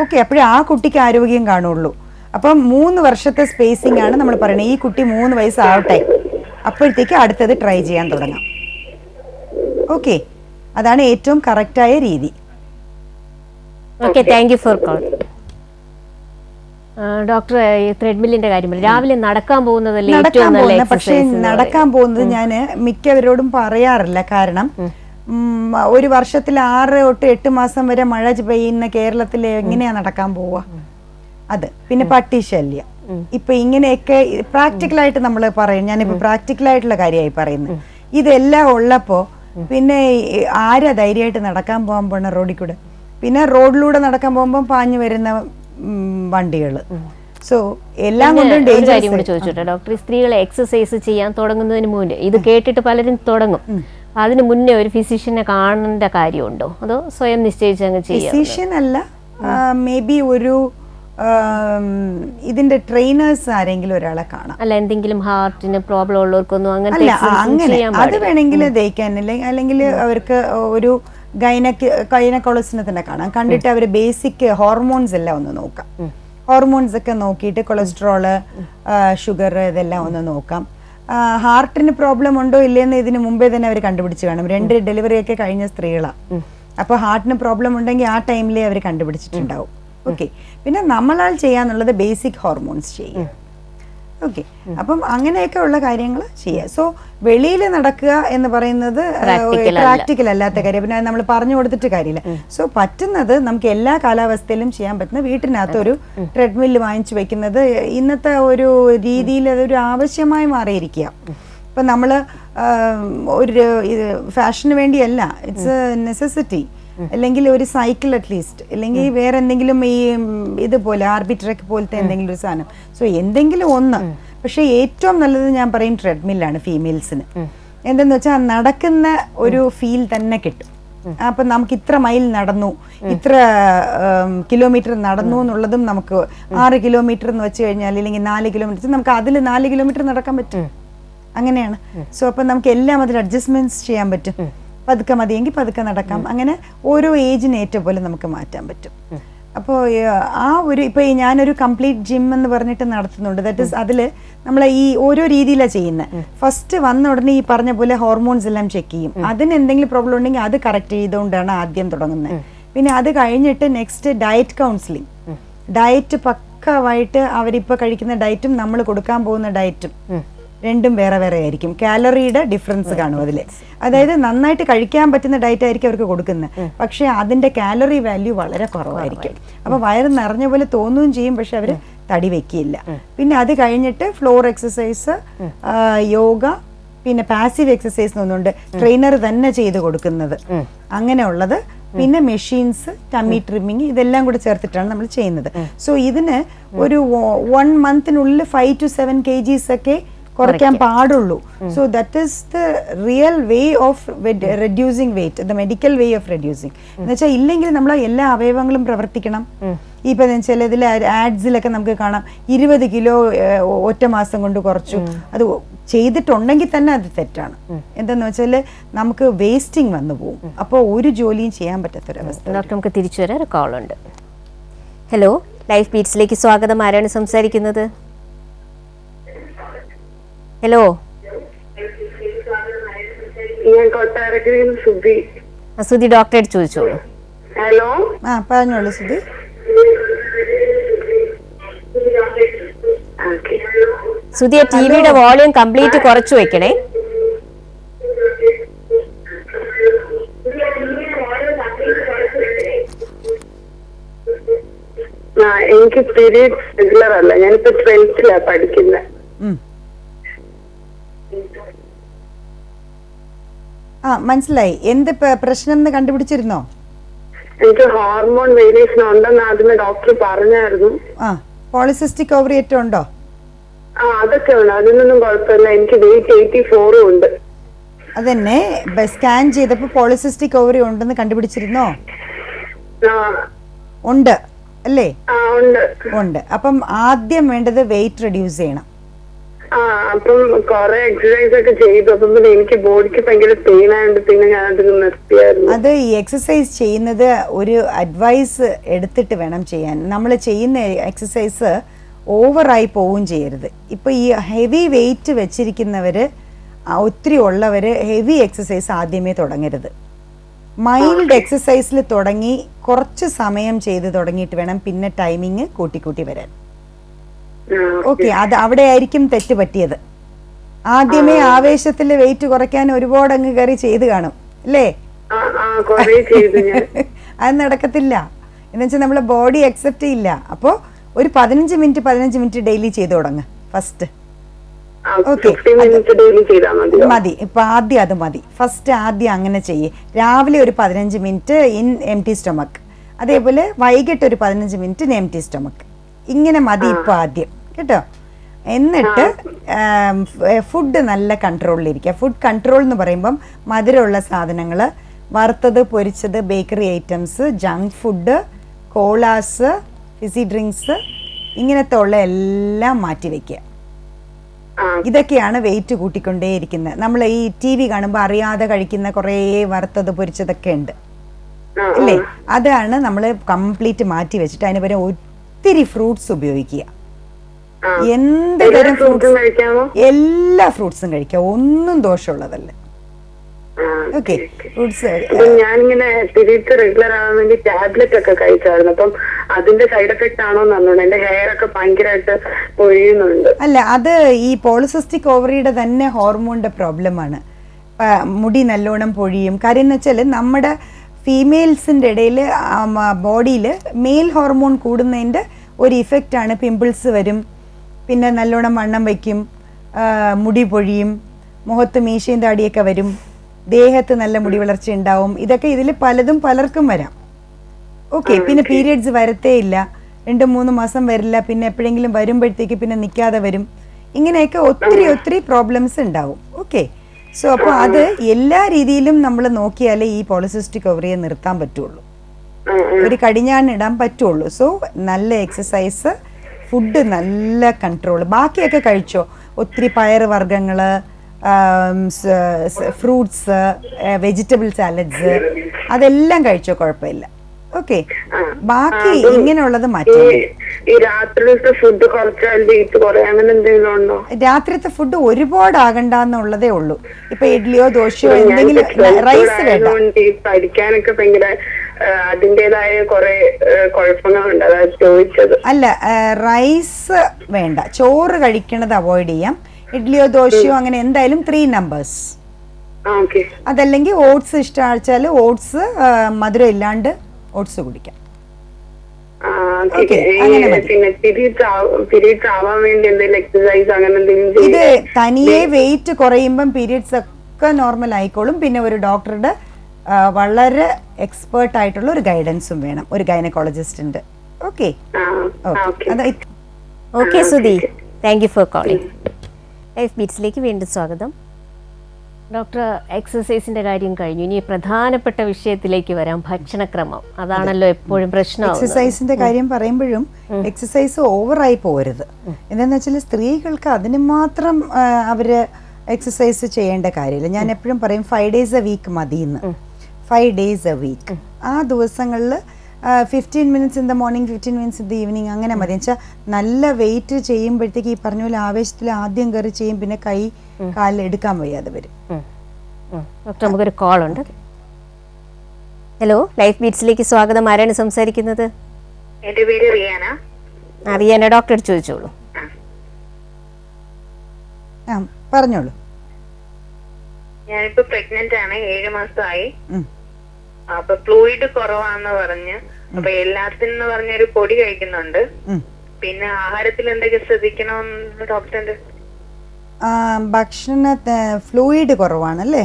ഓക്കെ, അപ്പോഴേ ആ കുട്ടിക്ക് ആരോഗ്യം കാണുള്ളൂ. അപ്പം 3 വർഷത്തെ സ്പേസിംഗ് ആണ് നമ്മൾ പറയുന്നത്. ഈ കുട്ടി 3 വയസ്സാവട്ടെ, അപ്പോഴത്തേക്ക് അടുത്തത് ട്രൈ ചെയ്യാൻ തുടങ്ങാം. ഓക്കെ, അതാണ് ഏറ്റവും കറക്റ്റായ രീതി. Okay, thank you for call. Doctor, ത്രെഡ്മില്ലിന്റെ കാര്യം രാവിലെ നടക്കാൻ പോകുന്നതല്ലേ ഏറ്റവും നല്ല എക്സർസൈസ്? പക്ഷേ നടക്കാൻ പോകുന്നത് ഞാൻ മിക്കവരോടും പറയാറില്ല. കാരണം ഒരു വർഷത്തിൽ 6 തൊട്ട് 8 മാസം വരെ മഴ പെയ്യുന്ന കേരളത്തിൽ എങ്ങനെയാ നടക്കാൻ പോവുക? അത് പിന്നെ പട്ടി ശല്യം. ഇപ്പൊ ഇങ്ങനെയൊക്കെ പ്രാക്ടിക്കലായിട്ട് നമ്മൾ പറയും. ഞാനിപ്പോ പ്രാക്ടിക്കലായിട്ടുള്ള കാര്യമായി പറയുന്നത്. ഇതെല്ലാം ഉള്ളപ്പോ പിന്നെ ആരാ ധൈര്യമായിട്ട് നടക്കാൻ പോകാൻ പോണ റോഡിൽ കൂടെ? പിന്നെ റോഡിലൂടെ നടക്കാൻ പോകുമ്പോൾ പാഞ്ഞു വരുന്ന വണ്ടികള്. സോ എല്ലാം കൊണ്ടും ചോദിച്ചോട്ടെ ഡോക്ടർ, സ്ത്രീകളെ എക്സസൈസ് ചെയ്യാൻ തുടങ്ങുന്നതിന് മുന്നേ ഇത് കേട്ടിട്ട് പലരും തുടങ്ങും. അതിന് മുന്നേ ഒരു ഫിസിഷ്യനെ കാണേണ്ട കാര്യമുണ്ടോ, അതോ സ്വയം നിശ്ചയിച്ച് അങ്ങ് ചെയ്യാം? ഫിസിഷ്യൻ അല്ല, മേ ബി ഒരു ഇതിന്റെ ട്രെയിനേഴ്സ് ആരെങ്കിലും ഒരാളെ കാണാം. അല്ല, എന്തെങ്കിലും ഹാർട്ടിന് പ്രോബ്ലം ഉള്ളവർക്കൊന്നും അങ്ങനെ അത് വേണമെങ്കിൽ ദഹിക്കാൻ, അല്ലെങ്കിൽ അവർക്ക് ഒരു ഗൈനക്കോളജിനെ തന്നെ കാണാം. കണ്ടിട്ട് അവര് ബേസിക് ഹോർമോൺസ് എല്ലാം ഒന്ന് നോക്കാം. ഹോർമോൺസ് ഒക്കെ നോക്കിയിട്ട് കൊളസ്ട്രോള്, ഷുഗർ ഇതെല്ലാം ഒന്ന് നോക്കാം. ഹാർട്ടിന് പ്രോബ്ലം ഉണ്ടോ ഇല്ലെന്ന് ഇതിന് മുമ്പേ തന്നെ അവർ കണ്ടുപിടിച്ച് കാണും. 2 ഡെലിവറി ഒക്കെ കഴിഞ്ഞ സ്ത്രീകളാണ്. അപ്പോൾ ഹാർട്ടിന് പ്രോബ്ലം ഉണ്ടെങ്കിൽ ആ ടൈമിലേ അവർ കണ്ടുപിടിച്ചിട്ടുണ്ടാവും. ഓക്കെ, പിന്നെ നമ്മളാൽ ചെയ്യാന്നുള്ളത് ബേസിക് ഹോർമോൺസ് ചെയ്യും. ഓക്കെ, അപ്പം അങ്ങനെയൊക്കെ ഉള്ള കാര്യങ്ങൾ ചെയ്യുക. സോ വെളിയിൽ നടക്കുക എന്ന് പറയുന്നത് പ്രാക്ടിക്കൽ അല്ലാത്ത കാര്യം. പിന്നെ നമ്മൾ പറഞ്ഞു കൊടുത്തിട്ട് കാര്യമില്ല. സോ പറ്റുന്നത് നമുക്ക് എല്ലാ കാലാവസ്ഥയിലും ചെയ്യാൻ പറ്റുന്ന വീട്ടിനകത്ത് ഒരു ട്രെഡ്മില്ല് വാങ്ങിച്ചു വെക്കുന്നത് ഇന്നത്തെ ഒരു രീതിയിൽ അതൊരു ആവശ്യമായി മാറിയിരിക്കുക. ഇപ്പം നമ്മൾ ഒരു ഫാഷന് വേണ്ടിയല്ല, ഇറ്റ്സ് എ നെസസിറ്റി. അല്ലെങ്കിൽ ഒരു സൈക്കിൾ അറ്റ്ലീസ്റ്റ്, അല്ലെങ്കിൽ വേറെ എന്തെങ്കിലും ഈ ഇതുപോലെ ആർബിട്രക്ക് പോലത്തെ എന്തെങ്കിലും ഒരു സാധനം. സോ എന്തെങ്കിലും ഒന്ന്. പക്ഷെ ഏറ്റവും നല്ലത് ഞാൻ പറയും ട്രെഡ്മില്ലാണ് ഫീമെയിൽസിന്. എന്തെന്ന് വെച്ചാൽ നടക്കുന്ന ഒരു ഫീൽ തന്നെ കിട്ടും. അപ്പൊ നമുക്ക് ഇത്ര മൈൽ നടന്നു, ഇത്ര കിലോമീറ്റർ നടന്നു എന്നുള്ളതും നമുക്ക് 6 കിലോമീറ്റർ എന്ന് വെച്ച് കഴിഞ്ഞാൽ, അല്ലെങ്കിൽ 4 കിലോമീറ്റർ, നമുക്ക് അതിൽ 4 കിലോമീറ്റർ നടക്കാൻ പറ്റും. അങ്ങനെയാണ്. സോ അപ്പൊ നമുക്ക് എല്ലാം അതിൽ അഡ്ജസ്റ്റ്മെന്റ്സ് ചെയ്യാൻ പറ്റും. പതുക്കെ മതിയെങ്കിൽ പതുക്കെ നടക്കാം. അങ്ങനെ ഓരോ ഏജിന് ഏറ്റവും പോലെ നമുക്ക് മാറ്റാൻ പറ്റും. അപ്പോൾ ആ ഒരു ഇപ്പൊ ഞാനൊരു കംപ്ലീറ്റ് ജിം എന്ന് പറഞ്ഞിട്ട് നടത്തുന്നുണ്ട്. ദാറ്റ് ഇസ് അതിൽ നമ്മൾ ഈ ഓരോ രീതിയിലാണ് ചെയ്യുന്നത്. ഫസ്റ്റ് വന്ന ഉടനെ ഈ പറഞ്ഞ പോലെ ഹോർമോൺസ് എല്ലാം ചെക്ക് ചെയ്യും. അതിന് എന്തെങ്കിലും പ്രോബ്ലം ഉണ്ടെങ്കിൽ അത് കറക്റ്റ് ചെയ്തുകൊണ്ടാണ് ആദ്യം തുടങ്ങുന്നത്. പിന്നെ അത് കഴിഞ്ഞിട്ട് നെക്സ്റ്റ് ഡയറ്റ് കൗൺസിലിംഗ്. ഡയറ്റ് പക്കമായിട്ട് അവരിപ്പോൾ കഴിക്കുന്ന ഡയറ്റും നമ്മൾ കൊടുക്കാൻ പോകുന്ന ഡയറ്റും രണ്ടും വേറെ വേറെ ആയിരിക്കും. കാലറിയുടെ ഡിഫറൻസ് കാണും അതിൽ. അതായത് നന്നായിട്ട് കഴിക്കാൻ പറ്റുന്ന ഡയറ്റ് ആയിരിക്കും അവർക്ക് കൊടുക്കുന്നത്, പക്ഷെ അതിന്റെ കാലറി വാല്യൂ വളരെ കുറവായിരിക്കും. അപ്പൊ വയറ് നിറഞ്ഞ പോലെ തോന്നുകയും ചെയ്യും, പക്ഷെ അവര് തടി വെക്കില്ല. പിന്നെ അത് കഴിഞ്ഞിട്ട് ഫ്ലോർ എക്സസൈസ്, യോഗ, പിന്നെ പാസീവ് എക്സസൈസ് ഒന്നുണ്ട്, ട്രെയിനർ തന്നെ ചെയ്ത് കൊടുക്കുന്നത്, അങ്ങനെയുള്ളത്. പിന്നെ മെഷീൻസ്, ടമ്മി ട്രിമ്മിങ്, ഇതെല്ലാം കൂടെ ചേർത്തിട്ടാണ് നമ്മൾ ചെയ്യുന്നത്. സോ ഇതിന് ഒരു 1 മന്തിനുള്ളിൽ 5 to 7 kgs ഒക്കെ കുറയ്ക്കാൻ പാടുള്ളൂ. So that is the real way of reducing weight, the medical way of reducing. എന്ന് വെച്ചാൽ ഇല്ലെങ്കിൽ നമ്മൾ എല്ലാ അവയവങ്ങളും പ്രവർത്തിക്കണം. ഇപ്പൊ ചിലതിൽ ആഡ്സിലൊക്കെ നമുക്ക് കാണാം 20 കിലോ ഒറ്റ മാസം കൊണ്ട് കുറച്ചു. അത് ചെയ്തിട്ടുണ്ടെങ്കിൽ തന്നെ അത് തെറ്റാണ്. എന്താന്ന് വെച്ചാൽ നമുക്ക് വേസ്റ്റിംഗ് വന്നു പോകും. അപ്പോൾ ഒരു ജോലിയും ചെയ്യാൻ പറ്റാത്തൊരവസ്ഥ. ഡോക്ടർ, നമുക്ക് തിരിച്ചു വരാൻ ഒരു കോൾ ഉണ്ട്. ഹലോ, ലൈഫ് ബീറ്റ്സിലേക്ക് സ്വാഗതം. ആരാണ് സംസാരിക്കുന്നത്? ഹലോ, ഞാൻ കൊട്ടാരക്കരയിൽ സുധി. സുധി ഡോക്ടറെ ചോദിച്ചോളൂ. ഹലോ, പറഞ്ഞോളൂ സുധി. സുധി, ടിവിയുടെ വോളിയം കംപ്ലീറ്റ് കുറച്ചു വെക്കണേ. എനിക്ക് പീരിയഡ്സ് റെഗുലർ അല്ല. ഞാനിപ്പോ 12th പഠിക്കുന്നത്. മനസ്സിലായി. എന്ത് പ്രശ്നം എന്ന് കണ്ടുപിടിച്ചിരുന്നോ? എനിക്ക് ഹോർമോൺ വേരിയേഷൻ ഉണ്ടെന്ന് ആദ്യമേ ഡോക്ടർ പറഞ്ഞായിരുന്നു. പോളിസിസ്റ്റിക് ഓവറി ഏറ്റവും ഉണ്ടോ? അതൊക്കെ ഉണ്ട്, അതിനൊന്നും കുഴപ്പമില്ല. എനിക്ക് വെയിറ്റ് 84 ഉണ്ട്. അതന്നെ സ്കാൻ ചെയ്തപ്പോ പോളിസിസ്റ്റിക് ഓവറി ഉണ്ടെന്ന് കണ്ടുപിടിച്ചിരുന്നോ? ഉണ്ട് അല്ലേ? ഉണ്ട്. അപ്പം ആദ്യം വേണ്ടത് വെയിറ്റ് റെഡ്യൂസ് ചെയ്യണം. അപ്പം കൊറേ എക്സസൈസ് ഒക്കെ ചെയ്തു. അപ്പം പിന്നെ എനിക്ക് ബോഡിക്ക് ഭയങ്കര പെയിൻ ആയതുകൊണ്ട് പിന്നെ ഞാൻ അത് നിർത്തിയായിരുന്നു. അത് ഈ എക്സസൈസ് ചെയ്യുന്നത് ഒരു അഡ്വൈസ് എടുത്തിട്ട് വേണം ചെയ്യാൻ. നമ്മൾ ചെയ്യുന്ന എക്സസൈസ് ഓവറായി പോവുകയും ചെയ്യരുത്. ഇപ്പൊ ഈ ഹെവി വെയിറ്റ് വെച്ചിരിക്കുന്നവര്, ഒത്തിരി ഉള്ളവര് ഹെവി എക്സസൈസ് ആദ്യമേ തുടങ്ങരുത്. മൈൽഡ് എക്സസൈസിൽ തുടങ്ങി കുറച്ച് സമയം ചെയ്ത് തുടങ്ങിയിട്ട് വേണം പിന്നെ ടൈമിങ് കൂട്ടി വരാൻ. ഓക്കെ, അത് അവിടെ ആയിരിക്കും തെറ്റ് പറ്റിയത്. ആദ്യമേ ആവേശത്തിൽ വെയിറ്റ് കുറയ്ക്കാൻ ഒരുപാട് അങ്ങ് കയറി ചെയ്ത് കാണും അല്ലേ? അത് നടക്കത്തില്ല. എന്ന് വെച്ചാൽ നമ്മളെ ബോഡി അക്സെപ്റ്റ് ചെയ്യില്ല. അപ്പോ ഒരു 15 മിനിറ്റ് ഡെയിലി ചെയ്ത് തുടങ്ങ് ഫസ്റ്റ്. മതി. ഇപ്പൊ ആദ്യം അത് മതി. ഫസ്റ്റ് ആദ്യം അങ്ങനെ ചെയ്യേ. രാവിലെ ഒരു 15 മിനിറ്റ് ഇൻ എംപ്റ്റി സ്റ്റൊമക്ക്, അതേപോലെ വൈകിട്ട് ഒരു 15 മിനിറ്റ് ഇൻ എംപ്റ്റി സ്റ്റൊമക്ക്. ഇങ്ങനെ മതി ഇപ്പൊ ആദ്യം, കേട്ടോ. എന്നിട്ട് ഫുഡ് നല്ല കൺട്രോളിലിരിക്കുക. ഫുഡ് കൺട്രോൾ എന്ന് പറയുമ്പം മധുരമുള്ള സാധനങ്ങൾ, വറുത്തത്, പൊരിച്ചത്, bakery items, junk food, colas, fizzy drinks, ഇങ്ങനത്തെ ഉള്ള എല്ലാം മാറ്റി വെക്കുക. ഇതൊക്കെയാണ് വെയിറ്റ് കൂട്ടിക്കൊണ്ടേയിരിക്കുന്നത്. നമ്മൾ ഈ TV കാണുമ്പോൾ അറിയാതെ കഴിക്കുന്ന കുറേ വറുത്തത് പൊരിച്ചതൊക്കെ ഉണ്ട് അല്ലേ? അതാണ് നമ്മൾ കംപ്ലീറ്റ് മാറ്റി വെച്ചിട്ട് അതിന് പകരം ഒത്തിരി ഫ്രൂട്ട്സ് ഉപയോഗിക്കുക. എന്ത് തരം ഫ്രൂട്ട്സ്? എല്ലാ ഫ്രൂട്ട്സും കഴിക്കുക, ഒന്നും ദോഷമുള്ളതല്ല. Okay, fruits. ഞാനിങ്ങനെ പീരീഡ്സ് റെഗുലർ ആവാൻ വേണ്ടി ടാബ്ലറ്റ് ഒക്കെ കഴിച്ചായിരുന്നു. അപ്പം അതിന്റെ സൈഡ് എഫക്ട് ആണോ എന്നറിഞ്ഞു. എന്റെ ഹെയർ ഒക്കെ ഭയങ്കരമായിട്ട് പൊഴിയുന്നുണ്ട്. അല്ല, അത് ഈ പോളിസിസ്റ്റിക് ഓവറിയുടെ തന്നെ ഹോർമോണിന്റെ പ്രോബ്ലമാണ്. മുടി നല്ലോണം പൊഴിയും. കാര്യം എന്ന് വെച്ചാൽ നമ്മുടെ ഫീമെയിൽസിന്റെ ഇടയിൽ ബോഡിയിൽ മെയിൽ ഹോർമോൺ കൂടുന്നതിന്റെ ഒരു ഇഫക്റ്റ് ആണ്. പിമ്പിൾസ് വരും, പിന്നെ നല്ലോണം വണ്ണം വയ്ക്കും, മുടി പൊഴിയും, മുഖത്ത് മീശയും താടിയൊക്കെ വരും. ദേഹത്ത് നല്ല മുടി വളർച്ച ഉണ്ടാവും. ഇതൊക്കെ ഇതിൽ പലതും പലർക്കും വരാം. ഓക്കെ. പിന്നെ പീരിയഡ്സ് വരത്തേ ഇല്ല, 2-3 മാസം വരില്ല, പിന്നെ എപ്പോഴെങ്കിലും വരുമ്പോഴത്തേക്ക് പിന്നെ നിൽക്കാതെ വരും. ഇങ്ങനെയൊക്കെ ഒത്തിരി പ്രോബ്ലംസ് ഉണ്ടാവും. ഓക്കെ. സോ അപ്പോൾ അത് എല്ലാ രീതിയിലും നമ്മൾ നോക്കിയാലേ ഈ പോളിസിസ്റ്റിക് ഓവറിയെ നിർത്താൻ പറ്റുള്ളൂ, ഒരു കടിഞ്ഞാണിടാൻ പറ്റുള്ളൂ. സോ നല്ല എക്സസൈസ്, ഫുഡ് നല്ല കൺട്രോൾ. ബാക്കിയൊക്കെ കഴിച്ചോ, ഒത്തിരി പയർ വർഗ്ഗങ്ങൾ, ഫ്രൂട്ട്സ്, വെജിറ്റബിൾ സാലഡ്സ്, അതെല്ലാം കഴിച്ചോ, കുഴപ്പമില്ല. ഓക്കെ. ബാക്കി ഇങ്ങനെയുള്ളത് മാറ്റാം. രാത്രിയിലത്തെ ഫുഡ് അങ്ങനെ എന്തെങ്കിലും ഉണ്ടോ? രാത്രിത്തെ ഫുഡ് ഒരുപാട് ആകണ്ടെന്നുള്ളതേ ഉള്ളൂ. ഇപ്പൊ ഇഡ്ലിയോ ദോശയോ എന്തെങ്കിലും, റൈസ് വേണ്ട. പഠിക്കാനൊക്കെ ഭയങ്കര അതിൻ്റെതായ കുറെ കുഴപ്പങ്ങളുണ്ട്, അതാ ചോദിച്ചത്. അല്ല, റൈസ് വേണ്ട, ചോറ് കഴിക്കണത് അവോയ്ഡ് ചെയ്യാം. ഇഡ്ലിയോ ദോശയോ അങ്ങനെ എന്തായാലും 3 numbers. അതല്ലെങ്കിൽ ഓട്സ് ഇഷ്ടമാച്ചാൽ ഓട്സ്, മധുരം ഇല്ലാണ്ട് ഓട്സ് കുടിക്കാം. ഇത് തനിയെ വെയിറ്റ് കുറയുമ്പം പീരിയഡ്സ് ഒക്കെ നോർമൽ ആയിക്കോളും. പിന്നെ ഒരു ഡോക്ടറുടെ വളരെ എക്സ്പേർട്ട് ആയിട്ടുള്ള ഒരു ഗൈഡൻസും വേണം, ഒരു ഗൈനക്കോളജിസ്റ്റിന്റെ. Okay. Okay Sudhi, thank you for calling. Life ബീറ്റ്സിലേക്ക് വീണ്ടും സ്വാഗതം. ഡോക്ടർ, എക്സസൈസിന്റെ കാര്യം കഴിഞ്ഞു, ഇനി പ്രധാനപ്പെട്ട വിഷയത്തിലേക്ക് വരാം, ഭക്ഷണക്രമം. അതാണല്ലോ എപ്പോഴും പ്രശ്നം. എക്സസൈസിന്റെ കാര്യം പറയുമ്പോഴും എക്സസൈസ് ഓവറായി പോരുത്. എന്താന്ന് വെച്ചാൽ സ്ത്രീകൾക്ക് അതിന് മാത്രം അവര് എക്സസൈസ് ചെയ്യേണ്ട കാര്യമില്ല. ഞാൻ എപ്പോഴും പറയും 5 days a week മതിയെന്ന്. 5 days a week. ആ ദിവസങ്ങളിൽ 15 minutes in the morning, 15 minutes in the evening, അങ്ങനെ മതി. വെച്ചാൽ നല്ല വെയിറ്റ് ചെയ്യുമ്പോഴത്തേക്ക് ഈ പറഞ്ഞ പോലെ ആവേശത്തിൽ ആദ്യം കയറി ചെയ്യും, പിന്നെ കൈ കാലിൽ എടുക്കാൻ വയ്യാതെ വരും. ഡോക്ടർ, നമുക്കൊരു കോൾ ഉണ്ട്. ഹലോ, ലൈഫ് ബീറ്റ്സിലേക്ക് സ്വാഗതം. ആരാണ് സംസാരിക്കുന്നത്? എന്റെ പേര് റിയാന. റിയാന, ഡോക്ടർ ചോദിച്ചോളൂ. പറഞ്ഞോളൂ. ഞാനിപ്പോ പ്രഗ്നന്റ് ആണ്, 7 മാസമായി. അപ്പൊ ഫ്ലൂയിഡ് കുറവാന്ന് പറഞ്ഞ്, അപ്പൊ എല്ലാത്തിനും പറഞ്ഞൊരു പൊടി കഴിക്കുന്നുണ്ട്. പിന്നെ ആഹാരത്തിൽ എന്തൊക്കെ ശ്രദ്ധിക്കണമെന്ന് ഡോക്ടറിന്റെ? ഭക്ഷണ ഫ്ലൂയിഡ് കുറവാണല്ലേ?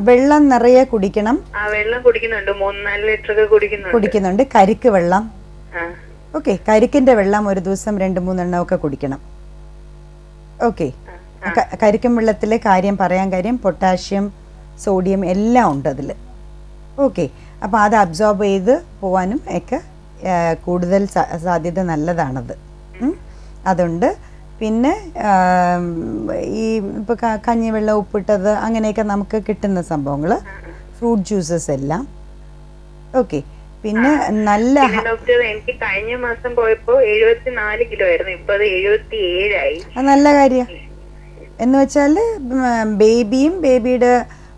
വെള്ളം നിറയെ കുടിക്കണം. വെള്ളം കുടിക്കുന്നുണ്ട്, 3-4 ലിറ്റർ കുടിക്കുന്നുണ്ട്. കരിക്ക് വെള്ളം. ഓക്കെ. കരിക്കിന്റെ വെള്ളം ഒരു ദിവസം 2-3 എണ്ണം ഒക്കെ കുടിക്കണം. ഓക്കെ. കരിക്കും വെള്ളത്തിലെ കാര്യം പറയാൻ കാര്യം, പൊട്ടാഷ്യം, സോഡിയം എല്ലാം ഉണ്ട് അതിൽ. ഓക്കെ. അപ്പോൾ അത് അബ്സോർബ് ചെയ്ത് പോവാനും ഒക്കെ കൂടുതൽ സാധ്യത നല്ലതാണത്. അതുണ്ട്. പിന്നെ ഈ ഇപ്പോൾ കഞ്ഞിവെള്ളം, ഉപ്പിട്ടത്, അങ്ങനെയൊക്കെ നമുക്ക് കിട്ടുന്ന സംഭവങ്ങൾ, ഫ്രൂട്ട് ജ്യൂസസ് എല്ലാം. ഓക്കെ. പിന്നെ നല്ല എനിക്ക് കഴിഞ്ഞ മാസം പോയപ്പോ 74 കിലോ ആയിരുന്നു, ഇപ്പൊ അത് 77 ആയി. നല്ല കാര്യം. എന്ന് വെച്ചാൽ ബേബിയും ബേബിയുടെ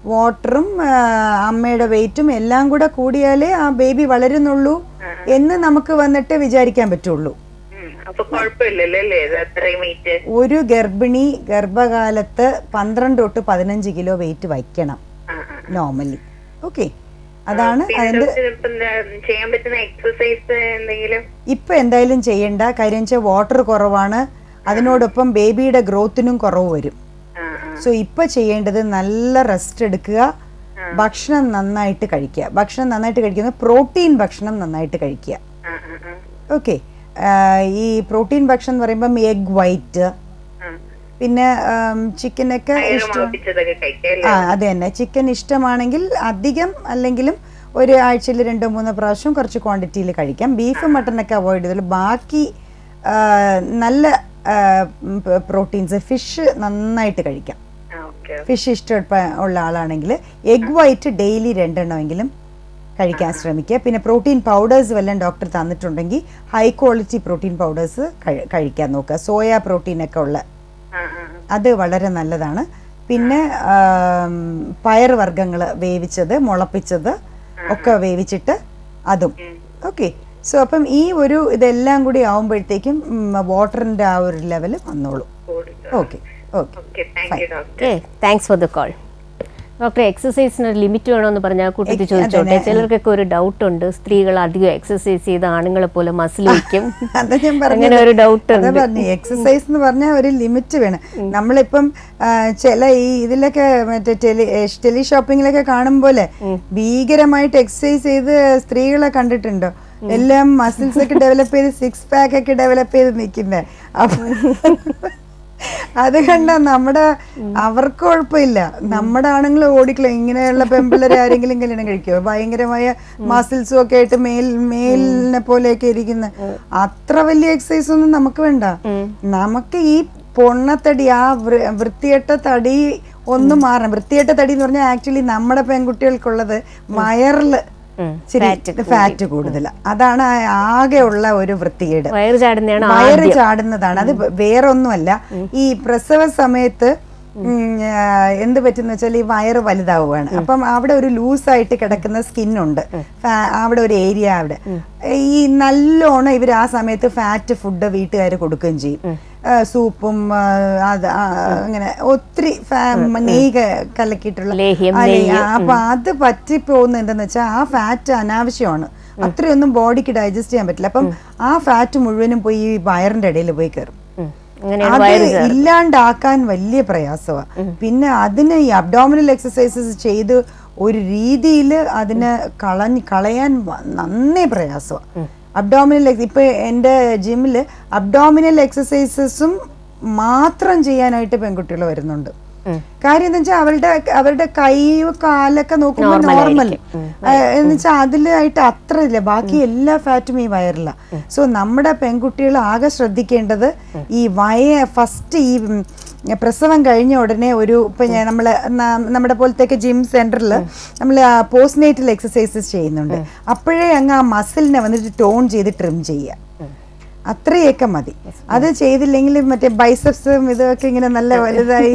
വാട്ടറും അമ്മയുടെ വെയിറ്റും എല്ലാം കൂടെ കൂടിയാലേ ആ ബേബി വളരുന്നുള്ളൂ എന്ന് നമുക്ക് വന്നിട്ട് വിചാരിക്കാൻ പറ്റുള്ളൂ. ഒരു ഗർഭിണി ഗർഭകാലത്ത് 12 തൊട്ട് 15 കിലോ വെയിറ്റ് വയ്ക്കണം നോർമലി. ഓക്കെ. അതാണ് അതിന്റെ. ഇപ്പൊ എന്തായാലും ചെയ്യണ്ട, കാര്യം വെച്ചാൽ വാട്ടർ കുറവാണ്, അതിനോടൊപ്പം ബേബിയുടെ ഗ്രോത്തിനും കുറവ് വരും. സോ ഇപ്പൊ ചെയ്യേണ്ടത് നല്ല റെസ്റ്റ് എടുക്കുക, ഭക്ഷണം നന്നായിട്ട് കഴിക്കുക. ഭക്ഷണം നന്നായിട്ട് കഴിക്കുന്നത് പ്രോട്ടീൻ ഭക്ഷണം നന്നായിട്ട് കഴിക്കുക. ഓക്കെ. ഈ പ്രോട്ടീൻ ഭക്ഷണം എന്ന് പറയുമ്പം എഗ് വൈറ്റ്, പിന്നെ ചിക്കനൊക്കെ ഇഷ്ടം. അത് തന്നെ, ചിക്കൻ ഇഷ്ടമാണെങ്കിൽ അധികം അല്ലെങ്കിലും ഒരു ആഴ്ചയിൽ 2-3 പ്രാവശ്യം കുറച്ച് ക്വാണ്ടിറ്റിയിൽ കഴിക്കാം. ബീഫ് മട്ടനൊക്കെ അവോയ്ഡ് ചെയ്താൽ ബാക്കി നല്ല പ്രോട്ടീൻസ്, ഫിഷ് നന്നായിട്ട് കഴിക്കാം. ഫിഷ് ഇഷ്ടം ഉള്ള ആളാണെങ്കിൽ എഗ് വൈറ്റ് ഡെയിലി 2 എണ്ണമെങ്കിലും കഴിക്കാൻ ശ്രമിക്കുക. പിന്നെ പ്രോട്ടീൻ പൗഡേഴ്സ് വല്ലതും ഡോക്ടർ തന്നിട്ടുണ്ടെങ്കിൽ ഹൈ ക്വാളിറ്റി പ്രോട്ടീൻ പൗഡേഴ്സ് കഴിക്കാൻ നോക്കുക. സോയ പ്രോട്ടീനൊക്കെ ഉള്ള അത് വളരെ നല്ലതാണ്. പിന്നെ പയർ വർഗ്ഗങ്ങൾ വേവിച്ചത്, മുളപ്പിച്ചത് ഒക്കെ വേവിച്ചിട്ട് അതും. ഓക്കെ. സോ അപ്പം ഈ ഒരു ഇതെല്ലാം കൂടി ആവുമ്പോഴത്തേക്കും വാട്ടറിന്റെ ആ ഒരു ലെവൽ വന്നോളൂ. Okay. Okay. Thanks for the call. Doctor എക്സസൈസിന് ഒരു ലിമിറ്റ് വേണമെന്ന് പറഞ്ഞാൽ കൂട്ടത്തിൽ ചോദിച്ചോട്ടെ. ചിലർക്കൊക്കെ ഒരു ഡൗട്ട് ഉണ്ട്, സ്ത്രീകൾ അധികം എക്സസൈസ് ചെയ്ത് ആണുങ്ങളെ പോലെ മസിൽ വയ്ക്കും. അങ്ങനെ ഒരു ഡൗട്ട് ഉണ്ട്. എക്സസൈസ് എന്ന് പറഞ്ഞാൽ ഒരു ലിമിറ്റ് വേണം. നമ്മളിപ്പം ചില ഈ ഇതിലൊക്കെ മറ്റേ ടെലി ഷോപ്പിങ്ങിലൊക്കെ കാണുമ്പോലെ ഭീകരമായിട്ട് എക്സസൈസ് ചെയ്ത് സ്ത്രീകളെ കണ്ടിട്ടുണ്ടോ? എല്ലാം മസിൽസ് ഒക്കെ ഡെവലപ്പ് ചെയ്ത് 6 pack ഒക്കെ ഡെവലപ്പ് ചെയ്ത് നിൽക്കുന്നത്. അപ്പൊ അത് കണ്ട അവർക്ക് കുഴപ്പമില്ല. നമ്മുടെ ആണുങ്ങൾ ഓടിക്കളയും. ഇങ്ങനെയുള്ള പെമ്പിള്ളേരെ ആരെങ്കിലും കല്യാണം കഴിക്കുമോ? ഭയങ്കരമായ മസിൽസും ഒക്കെ ആയിട്ട് മേലിനെ പോലെയൊക്കെ ഇരിക്കുന്ന അത്ര വലിയ എക്സസൈസ് ഒന്നും നമുക്ക് വേണ്ട. നമുക്ക് ഈ പൊണ്ണത്തടി, ആ വൃത്തികെട്ട തടി ഒന്നും മാറണം. വൃത്തികെട്ട തടി എന്ന് പറഞ്ഞാൽ ആക്ച്വലി നമ്മുടെ പെൺകുട്ടികൾക്കുള്ളത് വയറില് ഫാറ്റ് കൂടുതൽ. അതാണ് ആകെ ഉള്ള ഒരു വൃത്തികേട്. വയറ് ചാടുന്നതാണ്. അത് വേറെ ഒന്നുമല്ല. ഈ പ്രസവ സമയത്ത് എന്ത് പറ്റുന്ന വെച്ചാൽ ഈ വയറ് വലുതാവുകയാണ്. അപ്പം അവിടെ ഒരു ലൂസായിട്ട് കിടക്കുന്ന സ്കിന്നുണ്ട്, അവിടെ ഒരു ഏരിയ. അവിടെ ഈ നല്ലോണം ഇവർ ആ സമയത്ത് ഫാറ്റ് ഫുഡ് വീട്ടുകാർ കൊടുക്കുകയും ചെയ്യും. സൂപ്പും അങ്ങനെ ഒത്തിരി നെയ്യ് കലക്കിയിട്ടുള്ള. അപ്പൊ അത് പറ്റിപ്പോകുന്ന എന്താന്ന് വെച്ചാൽ ആ ഫാറ്റ് അനാവശ്യമാണ്. അത്രയൊന്നും ബോഡിക്ക് ഡൈജസ്റ്റ് ചെയ്യാൻ പറ്റില്ല. അപ്പം ആ ഫാറ്റ് മുഴുവനും പോയി ഈ വയറിന്റെ ഇടയിൽ പോയി കയറും. അത് ഇല്ലാണ്ടാക്കാൻ വലിയ പ്രയാസമാണ്. പിന്നെ അതിന് ഈ അബ്ഡോമിനൽ എക്സസൈസസ് ചെയ്ത് ഒരു രീതിയിൽ അതിനെ കളയാൻ നന്നേ പ്രയാസമാണ്. അബ്ഡോമിനൽ ഇപ്പൊ എൻ്റെ ജിമ്മില് അബ്ഡോമിനൽ എക്സസൈസസും മാത്രം ചെയ്യാനായിട്ട് പെൺകുട്ടികൾ വരുന്നുണ്ട്. കാര്യം എന്താ വെച്ചാൽ അവരുടെ കൈയും കാലൊക്കെ നോക്കുമ്പോൾ നോർമൽ എന്ന് വെച്ചാൽ അതിലായിട്ട് അത്ര ഇല്ല. ബാക്കി എല്ലാ ഫാറ്റും ഈ വയറില്ല. സോ നമ്മുടെ പെൺകുട്ടികൾ ആകെ ശ്രദ്ധിക്കേണ്ടത് ഈ ഫസ്റ്റ് ഈ പ്രസവം കഴിഞ്ഞ ഉടനെ ഒരു ഇപ്പൊ നമ്മുടെ പോലത്തെ ജിം സെന്ററിൽ നമ്മൾ പോസ്റ്റ്നേറ്റൽ എക്സസൈസസ് ചെയ്യുന്നുണ്ട്. അപ്പോഴേ അങ്ങ് ആ മസിലിനെ വന്നിട്ട് ടോൺ ചെയ്ത് ട്രിം ചെയ്യുക. അത്രയൊക്കെ മതി. അത് ചെയ്തില്ലെങ്കിൽ മറ്റേ ബൈസെപ്സും ഇതൊക്കെ ഇങ്ങനെ നല്ല വലുതായി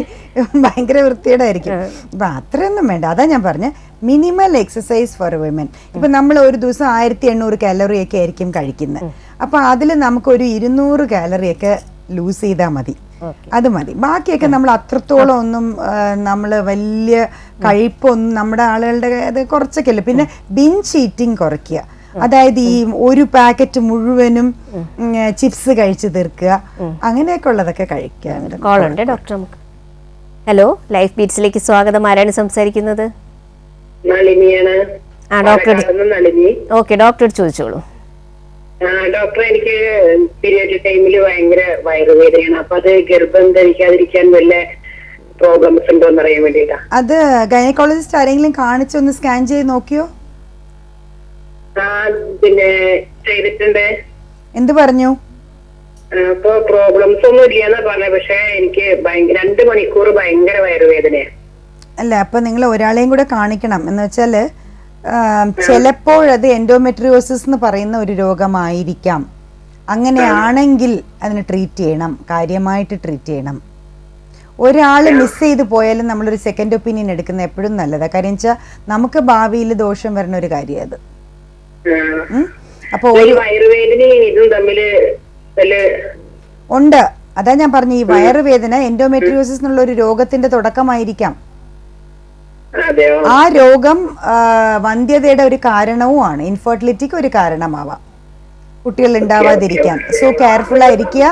ഭയങ്കര വൃത്തിയേടായിരിക്കും. അപ്പൊ അത്രയൊന്നും വേണ്ട. അതാ ഞാൻ പറഞ്ഞ മിനിമൽ എക്സസൈസ് ഫോർ വിമൻ. ഇപ്പൊ നമ്മൾ ഒരു ദിവസം 1800 കാലറിയൊക്കെ ആയിരിക്കും കഴിക്കുന്നത്. അപ്പൊ അതിൽ നമുക്കൊരു 200 കാലറിയൊക്കെ ലൂസ് ചെയ്താൽ മതി. അത് മതി. ബാക്കിയൊക്കെ നമ്മൾ അത്രത്തോളം ഒന്നും നമ്മൾ വലിയ കഴിപ്പൊന്നും നമ്മുടെ ആളുകളുടെ അത് കുറച്ചൊക്കെ അല്ല. പിന്നെ ബിഞ്ച് ഈറ്റിംഗ് കുറയ്ക്കുക. അതായത് ഈ ഒരു പാക്കറ്റ് മുഴുവനും ചിപ്സ് കഴിച്ചു തീർക്കുക, അങ്ങനെയൊക്കെ ഉള്ളതൊക്കെ കഴിക്കുക. കോളുണ്ട് ഡോക്ടർ നമുക്ക്. ഹലോ, ലൈഫ് ബീറ്റ്സിലേക്ക് സ്വാഗതം. ആരാണ് സംസാരിക്കുന്നത്? ഓക്കെ, ഡോക്ടർ ചോദിച്ചോളൂ. ഡോക്ടർ, എനിക്ക് പീരിയഡ് ടൈമിൽ ഭയങ്കര വയറുവേദനയാണ്. അപ്പൊ അത് ഗർഭം ധരിക്കാതിരിക്കാൻ വല്ല പ്രോബ്ലംസ് ഉണ്ടോ എന്ന് അറിയാൻ വേണ്ടിട്ടാ. അത് ഗൈനക്കോളജിസ്റ്റ് ആരെങ്കിലും കാണിച്ചൊന്ന് സ്കാൻ ചെയ്ത് നോക്കിയോ? പിന്നെ ചെയ്തിട്ടുണ്ട്. എന്ത് പറഞ്ഞു? അപ്പൊ പ്രോബ്ലംസ് ഒന്നും ഇല്ലാന്നാ പറഞ്ഞത്. പക്ഷെ എനിക്ക് 2 മണിക്കൂർ ഭയങ്കര വയറുവേദനയാണ്. അല്ല, അപ്പൊ നിങ്ങൾ ഒരാളെയും കൂടെ കാണിക്കണം. എന്ന് വെച്ചാല് ചിലപ്പോഴത് എൻഡോമെട്രിയോസിസ് എന്ന് പറയുന്ന ഒരു രോഗമായിരിക്കാം. അങ്ങനെയാണെങ്കിൽ അതിന് ട്രീറ്റ് ചെയ്യണം, കാര്യമായിട്ട് ട്രീറ്റ് ചെയ്യണം. ഒരാൾ മിസ് ചെയ്ത് പോയാലും നമ്മളൊരു സെക്കൻഡ് ഒപ്പീനിയൻ എടുക്കുന്നത് എപ്പോഴും നല്ലതാണ്. കാര്യം വെച്ചാൽ നമുക്ക് ഭാവിയിൽ ദോഷം വരുന്ന ഒരു കാര്യം അത്. അപ്പൊ ഇതും തമ്മില് ഉണ്ട്. അതാ ഞാൻ പറഞ്ഞു, ഈ വയറുവേദന എൻഡോമെട്രിയോസിസ് എന്നുള്ള ഒരു രോഗത്തിന്റെ തുടക്കമായിരിക്കാം. ആ രോഗം വന്ധ്യതയുടെ ഒരു കാരണവുമാണ്. ഇൻഫെർട്ടിലിറ്റിക്ക് ഒരു കാരണമാവാം, കുട്ടികൾ ഉണ്ടാവാതിരിക്കാൻ. സോ കെയർഫുൾ ആയിരിക്കുക.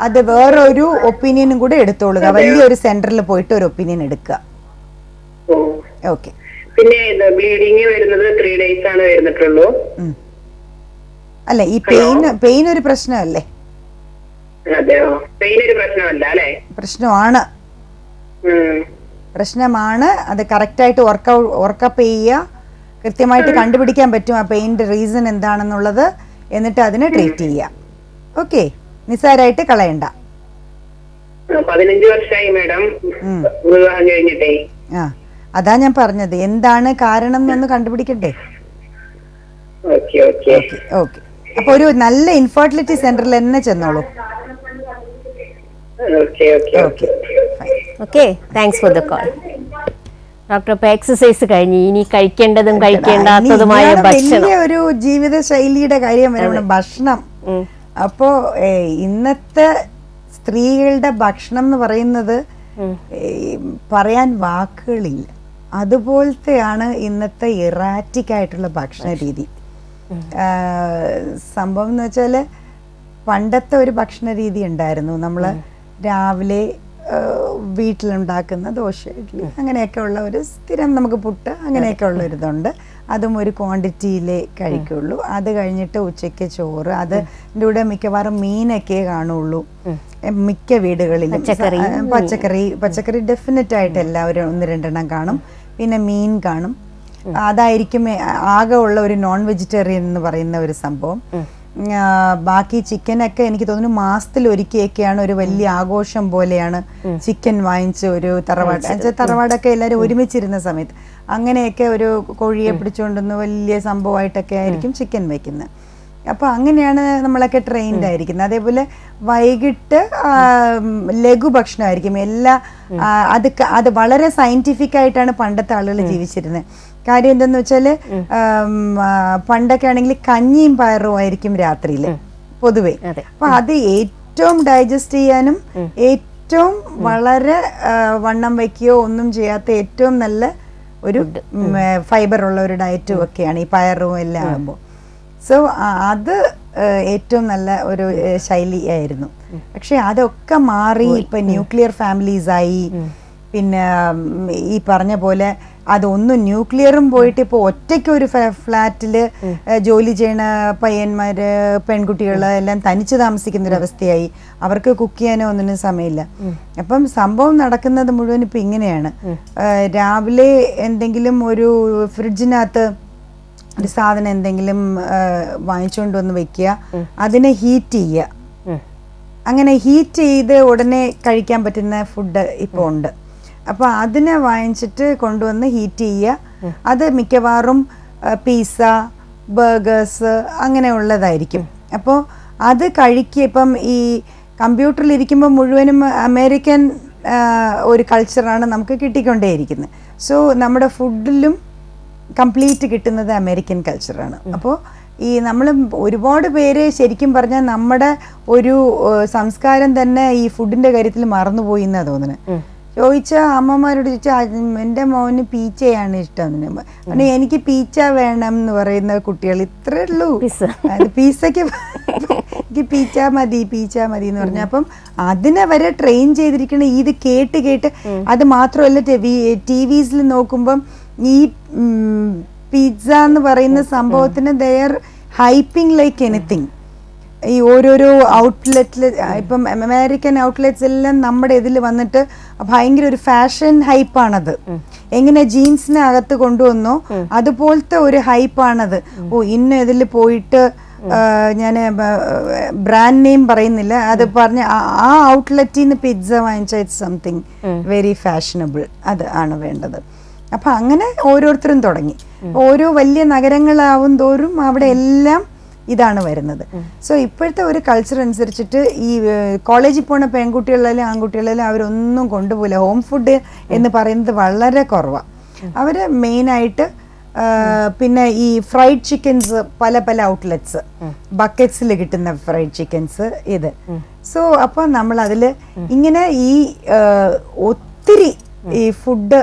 അത് വേറൊരു ഒപ്പീനിയനും കൂടെ എടുത്തോളുക. വലിയൊരു സെന്ററിൽ പോയിട്ട് ഒരു ഒപ്പീനിയൻ എടുക്കുക. ഓക്കെ. പിന്നെ ബ്ലീഡിങ് വരുന്നത് 3 days ആണ് വരുന്നിട്ടുള്ളൂ. അല്ല, ഈ പെയിൻ ഒരു പ്രശ്നമല്ലേ? പ്രശ്നമാണ്. അത് കറക്റ്റായിട്ട് വർക്കപ്പ് ചെയ്യുക. കൃത്യമായിട്ട് കണ്ടുപിടിക്കാൻ പറ്റും ആ പെയിന്റെ റീസൺ എന്താണെന്നുള്ളത്. എന്നിട്ട് അതിനെ ട്രീറ്റ് ചെയ്യുക. ഓക്കെ, നിസ്സാരമായിട്ട് കളയണ്ട. 15 വർഷമായി മാഡം വിവാഹം കഴിഞ്ഞിട്ടേ. അതാ ഞാൻ പറഞ്ഞത്, എന്താണ് കാരണം എന്നൊന്ന് കണ്ടുപിടിക്കട്ടെ. ഓക്കെ. അപ്പൊ ഒരു നല്ല ഇൻഫെർട്ടിലിറ്റി സെന്ററിൽ തന്നെ ചെന്നോളൂ. Okay, thanks for the call. Doctor, ഇപ്പൊ എക്സസൈസ് കഴിഞ്ഞ് ഇനി കഴിക്കേണ്ടതും കഴിക്കേണ്ടാത്തതുമായ ഭക്ഷണം, ഒരു ജീവിത ശൈലിയുടെ കാര്യം വരണം. ഭക്ഷണം. അപ്പോ ഇന്നത്തെ സ്ത്രീകളുടെ ഭക്ഷണം എന്ന് പറയുന്നത് പറയാൻ വാക്കുകളില്ല. അതുപോലത്തെയാണ് ഇന്നത്തെ ഇറാറ്റിക് ആയിട്ടുള്ള ഭക്ഷണ രീതി. സംഭവം എന്ന് വെച്ചാൽ പണ്ടത്തെ ഒരു ഭക്ഷണ രീതി ഉണ്ടായിരുന്നു. നമ്മൾ രാവിലെ വീട്ടിലുണ്ടാക്കുന്ന ദോശ, ഇഡ്ഡലി അങ്ങനെയൊക്കെ ഉള്ള ഒരു സ്ഥിരം, നമുക്ക് പുട്ട് അങ്ങനെയൊക്കെ ഉള്ള ഒരിതുണ്ട്. അതും ഒരു ക്വാണ്ടിറ്റിയിലേ കഴിക്കുള്ളൂ. അത് കഴിഞ്ഞിട്ട് ഉച്ചയ്ക്ക് ചോറ്, അതിൻ്റെ കൂടെ മിക്കവാറും മീനൊക്കെ കാണുള്ളൂ മിക്ക വീടുകളിലും. പച്ചക്കറി ഡെഫിനറ്റ് ആയിട്ട് എല്ലാവരും 1-2 കാണും. പിന്നെ മീൻ കാണും. അതായിരിക്കും ആകെ ഉള്ള ഒരു നോൺ വെജിറ്റേറിയൻ എന്ന് പറയുന്ന ഒരു സംഭവം. ബാക്കി ചിക്കനൊക്കെ എനിക്ക് തോന്നുന്നു മാസത്തിൽ ഒരിക്കലൊക്കെയാണ്, ഒരു വലിയ ആഘോഷം പോലെയാണ് ചിക്കൻ വാങ്ങിച്ച് ഒരു തറവാടൊക്കെ എല്ലാവരും ഒരുമിച്ചിരുന്ന സമയത്ത് അങ്ങനെയൊക്കെ ഒരു കോഴിയെ പിടിച്ചുകൊണ്ടുവന്ന് വലിയ സംഭവമായിട്ടൊക്കെ ആയിരിക്കും ചിക്കൻ വെക്കുന്നത്. അപ്പൊ അങ്ങനെയാണ് നമ്മളൊക്കെ ട്രെയിൻഡ് ആയിരിക്കുന്നത്. അതേപോലെ വൈകിട്ട് ലഘുഭക്ഷണമായിരിക്കും അത് വളരെ സയന്റിഫിക് ആയിട്ടാണ് പണ്ടത്തെ ആളുകൾ ജീവിച്ചിരുന്നത്. കാര്യം എന്തെന്ന് വെച്ചാല് പണ്ടൊക്കെ ആണെങ്കിൽ കഞ്ഞിയും പയറും ആയിരിക്കും രാത്രിയിൽ പൊതുവെ. അപ്പൊ അത് ഏറ്റവും ഡൈജസ്റ്റ് ചെയ്യാനും ഏറ്റവും വളരെ വണ്ണം വയ്ക്കുകയോ ഒന്നും ചെയ്യാത്ത ഏറ്റവും നല്ല ഒരു ഫൈബർ ഉള്ള ഒരു ഡയറ്റും ഒക്കെയാണ് ഈ പയറും എല്ലാം ആകുമ്പോൾ. സോ അത് ഏറ്റവും നല്ല ഒരു ശൈലിയായിരുന്നു. പക്ഷെ അതൊക്കെ മാറി ഇപ്പൊ ന്യൂക്ലിയർ ഫാമിലീസ് ആയി. പിന്നെ ഈ പറഞ്ഞ പോലെ അതൊന്നും ന്യൂക്ലിയറും പോയിട്ട് ഇപ്പോൾ ഒറ്റയ്ക്ക് ഒരു ഫ്ലാറ്റില് ജോലി ചെയ്യണ പയ്യന്മാര് പെൺകുട്ടികള് എല്ലാം തനിച്ച് താമസിക്കുന്ന ഒരു അവസ്ഥയായി. അവർക്ക് കുക്ക് ചെയ്യാനോ ഒന്നിനും സമയമില്ല. അപ്പം സംഭവം നടക്കുന്നത് മുഴുവൻ ഇപ്പൊ ഇങ്ങനെയാണ്. രാവിലെ എന്തെങ്കിലും ഒരു ഫ്രിഡ്ജിനകത്ത് ഒരു സാധനം എന്തെങ്കിലും വാങ്ങിച്ചുകൊണ്ട് വന്ന് വെക്കുക, അതിനെ ഹീറ്റ് ചെയ്യുക. അങ്ങനെ ഹീറ്റ് ചെയ്ത് ഉടനെ കഴിക്കാൻ പറ്റുന്ന ഫുഡ് ഇപ്പോൾ ഉണ്ട്. അപ്പോൾ അതിനെ വാങ്ങിച്ചിട്ട് കൊണ്ടുവന്ന് ഹീറ്റ് ചെയ്യുക. അത് മിക്കവാറും പിസ്സ, ബർഗേഴ്സ് അങ്ങനെയുള്ളതായിരിക്കും. അപ്പോൾ അത് കഴിക്കുക. ഇപ്പം ഈ കമ്പ്യൂട്ടറിൽ ഇരിക്കുമ്പോൾ മുഴുവനും അമേരിക്കൻ ഒരു കൾച്ചറാണ് നമുക്ക് കിട്ടിക്കൊണ്ടേയിരിക്കുന്നത്. സോ നമ്മുടെ ഫുഡിലും കംപ്ലീറ്റ് കിട്ടുന്നത് അമേരിക്കൻ കൾച്ചറാണ്. അപ്പോൾ ഈ നമ്മൾ ഒരുപാട് പേര് ശരിക്കും പറഞ്ഞാൽ നമ്മുടെ ഒരു സംസ്കാരം തന്നെ ഈ ഫുഡിന്റെ കാര്യത്തിൽ മറന്നുപോയി എന്നാ തോന്നുന്നത്. ചോദിച്ചാൽ അമ്മമാരോട് ചോദിച്ചാൽ എൻ്റെ മോന് പീച്ചയാണ് ഇഷ്ടം. പിന്നെ എനിക്ക് പീച്ച വേണം എന്ന് പറയുന്ന കുട്ടികൾ ഇത്രേ ഉള്ളൂ. പീസയ്ക്ക് എനിക്ക് പീച്ച മതി എന്ന് പറഞ്ഞു. അപ്പം അതിനെ വരെ ട്രെയിൻ ചെയ്തിരിക്കണ ഇത് കേട്ട് കേട്ട്. അത് മാത്രമല്ല TVസിൽ നോക്കുമ്പം ഈ പിസ്സ എന്ന് പറയുന്ന സംഭവത്തിന് ദെയർ ഹൈപ്പിംഗ് ലൈക്ക് എനിത്തിങ്. ഈ ഓരോരോ ഔട്ട്ലെറ്റില് ഇപ്പം അമേരിക്കൻ ഔട്ട്ലെറ്റ്സ് എല്ലാം നമ്മുടെ ഇതിൽ വന്നിട്ട് ഭയങ്കര ഒരു ഫാഷൻ ഹൈപ്പാണത്. എങ്ങനെ ജീൻസിനെ അകത്ത് കൊണ്ടുവന്നോ അതുപോലത്തെ ഒരു ഹൈപ്പാണത്. ഇന്ന ഇതിൽ പോയിട്ട് ഞാൻ ബ്രാൻഡ് നെയിം പറയുന്നില്ല, അത് പറഞ്ഞ ആ ഔട്ട്ലെറ്റിൽ നിന്ന് പിസ്സ വാങ്ങിച്ചാൽ ഇറ്റ്സ് സംതിങ് വെരി ഫാഷനബിൾ. അത് ആണ് വേണ്ടത്. അപ്പൊ അങ്ങനെ ഓരോരുത്തരും തുടങ്ങി. ഓരോ വലിയ നഗരങ്ങളാവും തോറും അവിടെ എല്ലാം ഇതാണ് വരുന്നത്. സോ ഇപ്പോഴത്തെ ഒരു കൾച്ചർ അനുസരിച്ചിട്ട് ഈ കോളേജിൽ പോണ പെൺകുട്ടികളിലും ആൺകുട്ടികളിലും അവരൊന്നും കൊണ്ടുപോകില്ല. ഹോം ഫുഡ് എന്ന് പറയുന്നത് വളരെ കുറവാണ്. അവര് മെയിനായിട്ട് പിന്നെ ഈ ഫ്രൈഡ് ചിക്കൻസ് പല പല ഔട്ട്ലെറ്റ്സ് ബക്കറ്റ്സിൽ കിട്ടുന്ന ഫ്രൈഡ് ചിക്കൻസ് ഇത്. സോ അപ്പൊ നമ്മൾ അതില് ഇങ്ങനെ ഈ ഒത്തിരി ഈ ഫുഡ്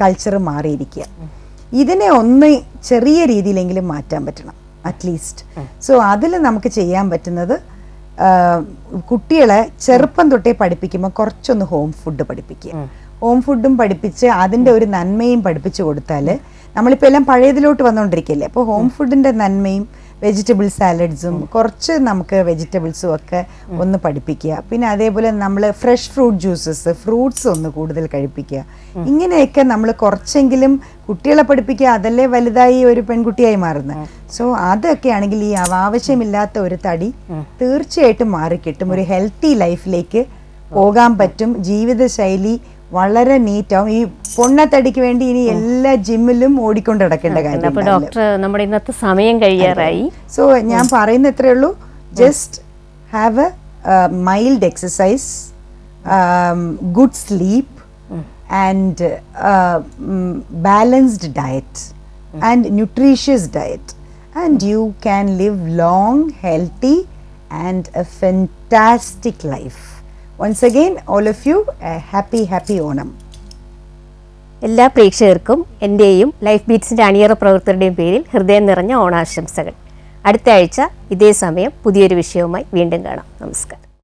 കൾച്ചർ മാറിയിരിക്കുക. ഇതിനെ ഒന്ന് ചെറിയ രീതിയിലെങ്കിലും മാറ്റാൻ പറ്റണം അറ്റ്ലീസ്റ്റ്. സോ അതിൽ നമുക്ക് ചെയ്യാൻ പറ്റുന്നത് കുട്ടികളെ ചെറുപ്പം തൊട്ടേ പഠിപ്പിക്കുമ്പോൾ കുറച്ചൊന്ന് ഹോം ഫുഡ് പഠിപ്പിക്കുക. ഹോം ഫുഡും പഠിപ്പിച്ച് അതിൻ്റെ ഒരു നന്മയും പഠിപ്പിച്ചു കൊടുത്താൽ, നമ്മളിപ്പോൾ എല്ലാം പഴയതിലോട്ട് വന്നുകൊണ്ടിരിക്കുകയല്ലേ, അപ്പോൾ ഹോം ഫുഡിൻ്റെ നന്മയും വെജിറ്റബിൾ സാലഡ്സും കുറച്ച് നമുക്ക് വെജിറ്റബിൾസും ഒക്കെ ഒന്ന് പഠിപ്പിക്കുക. പിന്നെ അതേപോലെ നമ്മൾ ഫ്രഷ് ഫ്രൂട്ട് ജ്യൂസസ്, ഫ്രൂട്ട്സ് ഒന്ന് കൂടുതൽ കഴിപ്പിക്കുക. ഇങ്ങനെയൊക്കെ നമ്മൾ കുറച്ചെങ്കിലും കുട്ടികളെ പഠിപ്പിക്കുക. അതല്ലേ വലുതായി ഒരു പെൺകുട്ടിയായി മാറുന്നത്. സോ അതൊക്കെ ആണെങ്കിൽ ഈ ആവശ്യമില്ലാത്ത ഒരു തടി തീർച്ചയായിട്ടും മാറിക്കിട്ടും. ഒരു ഹെൽത്തി ലൈഫിലേക്ക് പോകാൻ പറ്റും. ജീവിതശൈലി വളരെ നീറ്റാവും. ഈ പൊണ്ണത്തടിക്ക് വേണ്ടി ഇനി എല്ലാ ജിമ്മിലും ഓടിക്കൊണ്ട് നടക്കേണ്ട കാര്യം. ഡോക്ടർ, നമ്മുടെ ഇന്നത്തെ സമയം കഴിയാറായി. സോ ഞാൻ പറയുന്ന എത്രയേ ഉള്ളൂ, just have A mild exercise, good sleep and balanced diet and nutritious diet, and you can live long, healthy and A fantastic life. Once again, all of you, a happy Onam. എല്ലാ പ്രേക്ഷകർക്കും എൻ്റെയും life ബീറ്റ്സിൻ്റെ അണിയറ പ്രവർത്തകരുടെയും പേരിൽ ഹൃദയം നിറഞ്ഞ ഓണാശംസകൾ. അടുത്ത ആഴ്ച ഇതേ സമയം പുതിയൊരു വിഷയവുമായി വീണ്ടും കാണാം. നമസ്കാരം.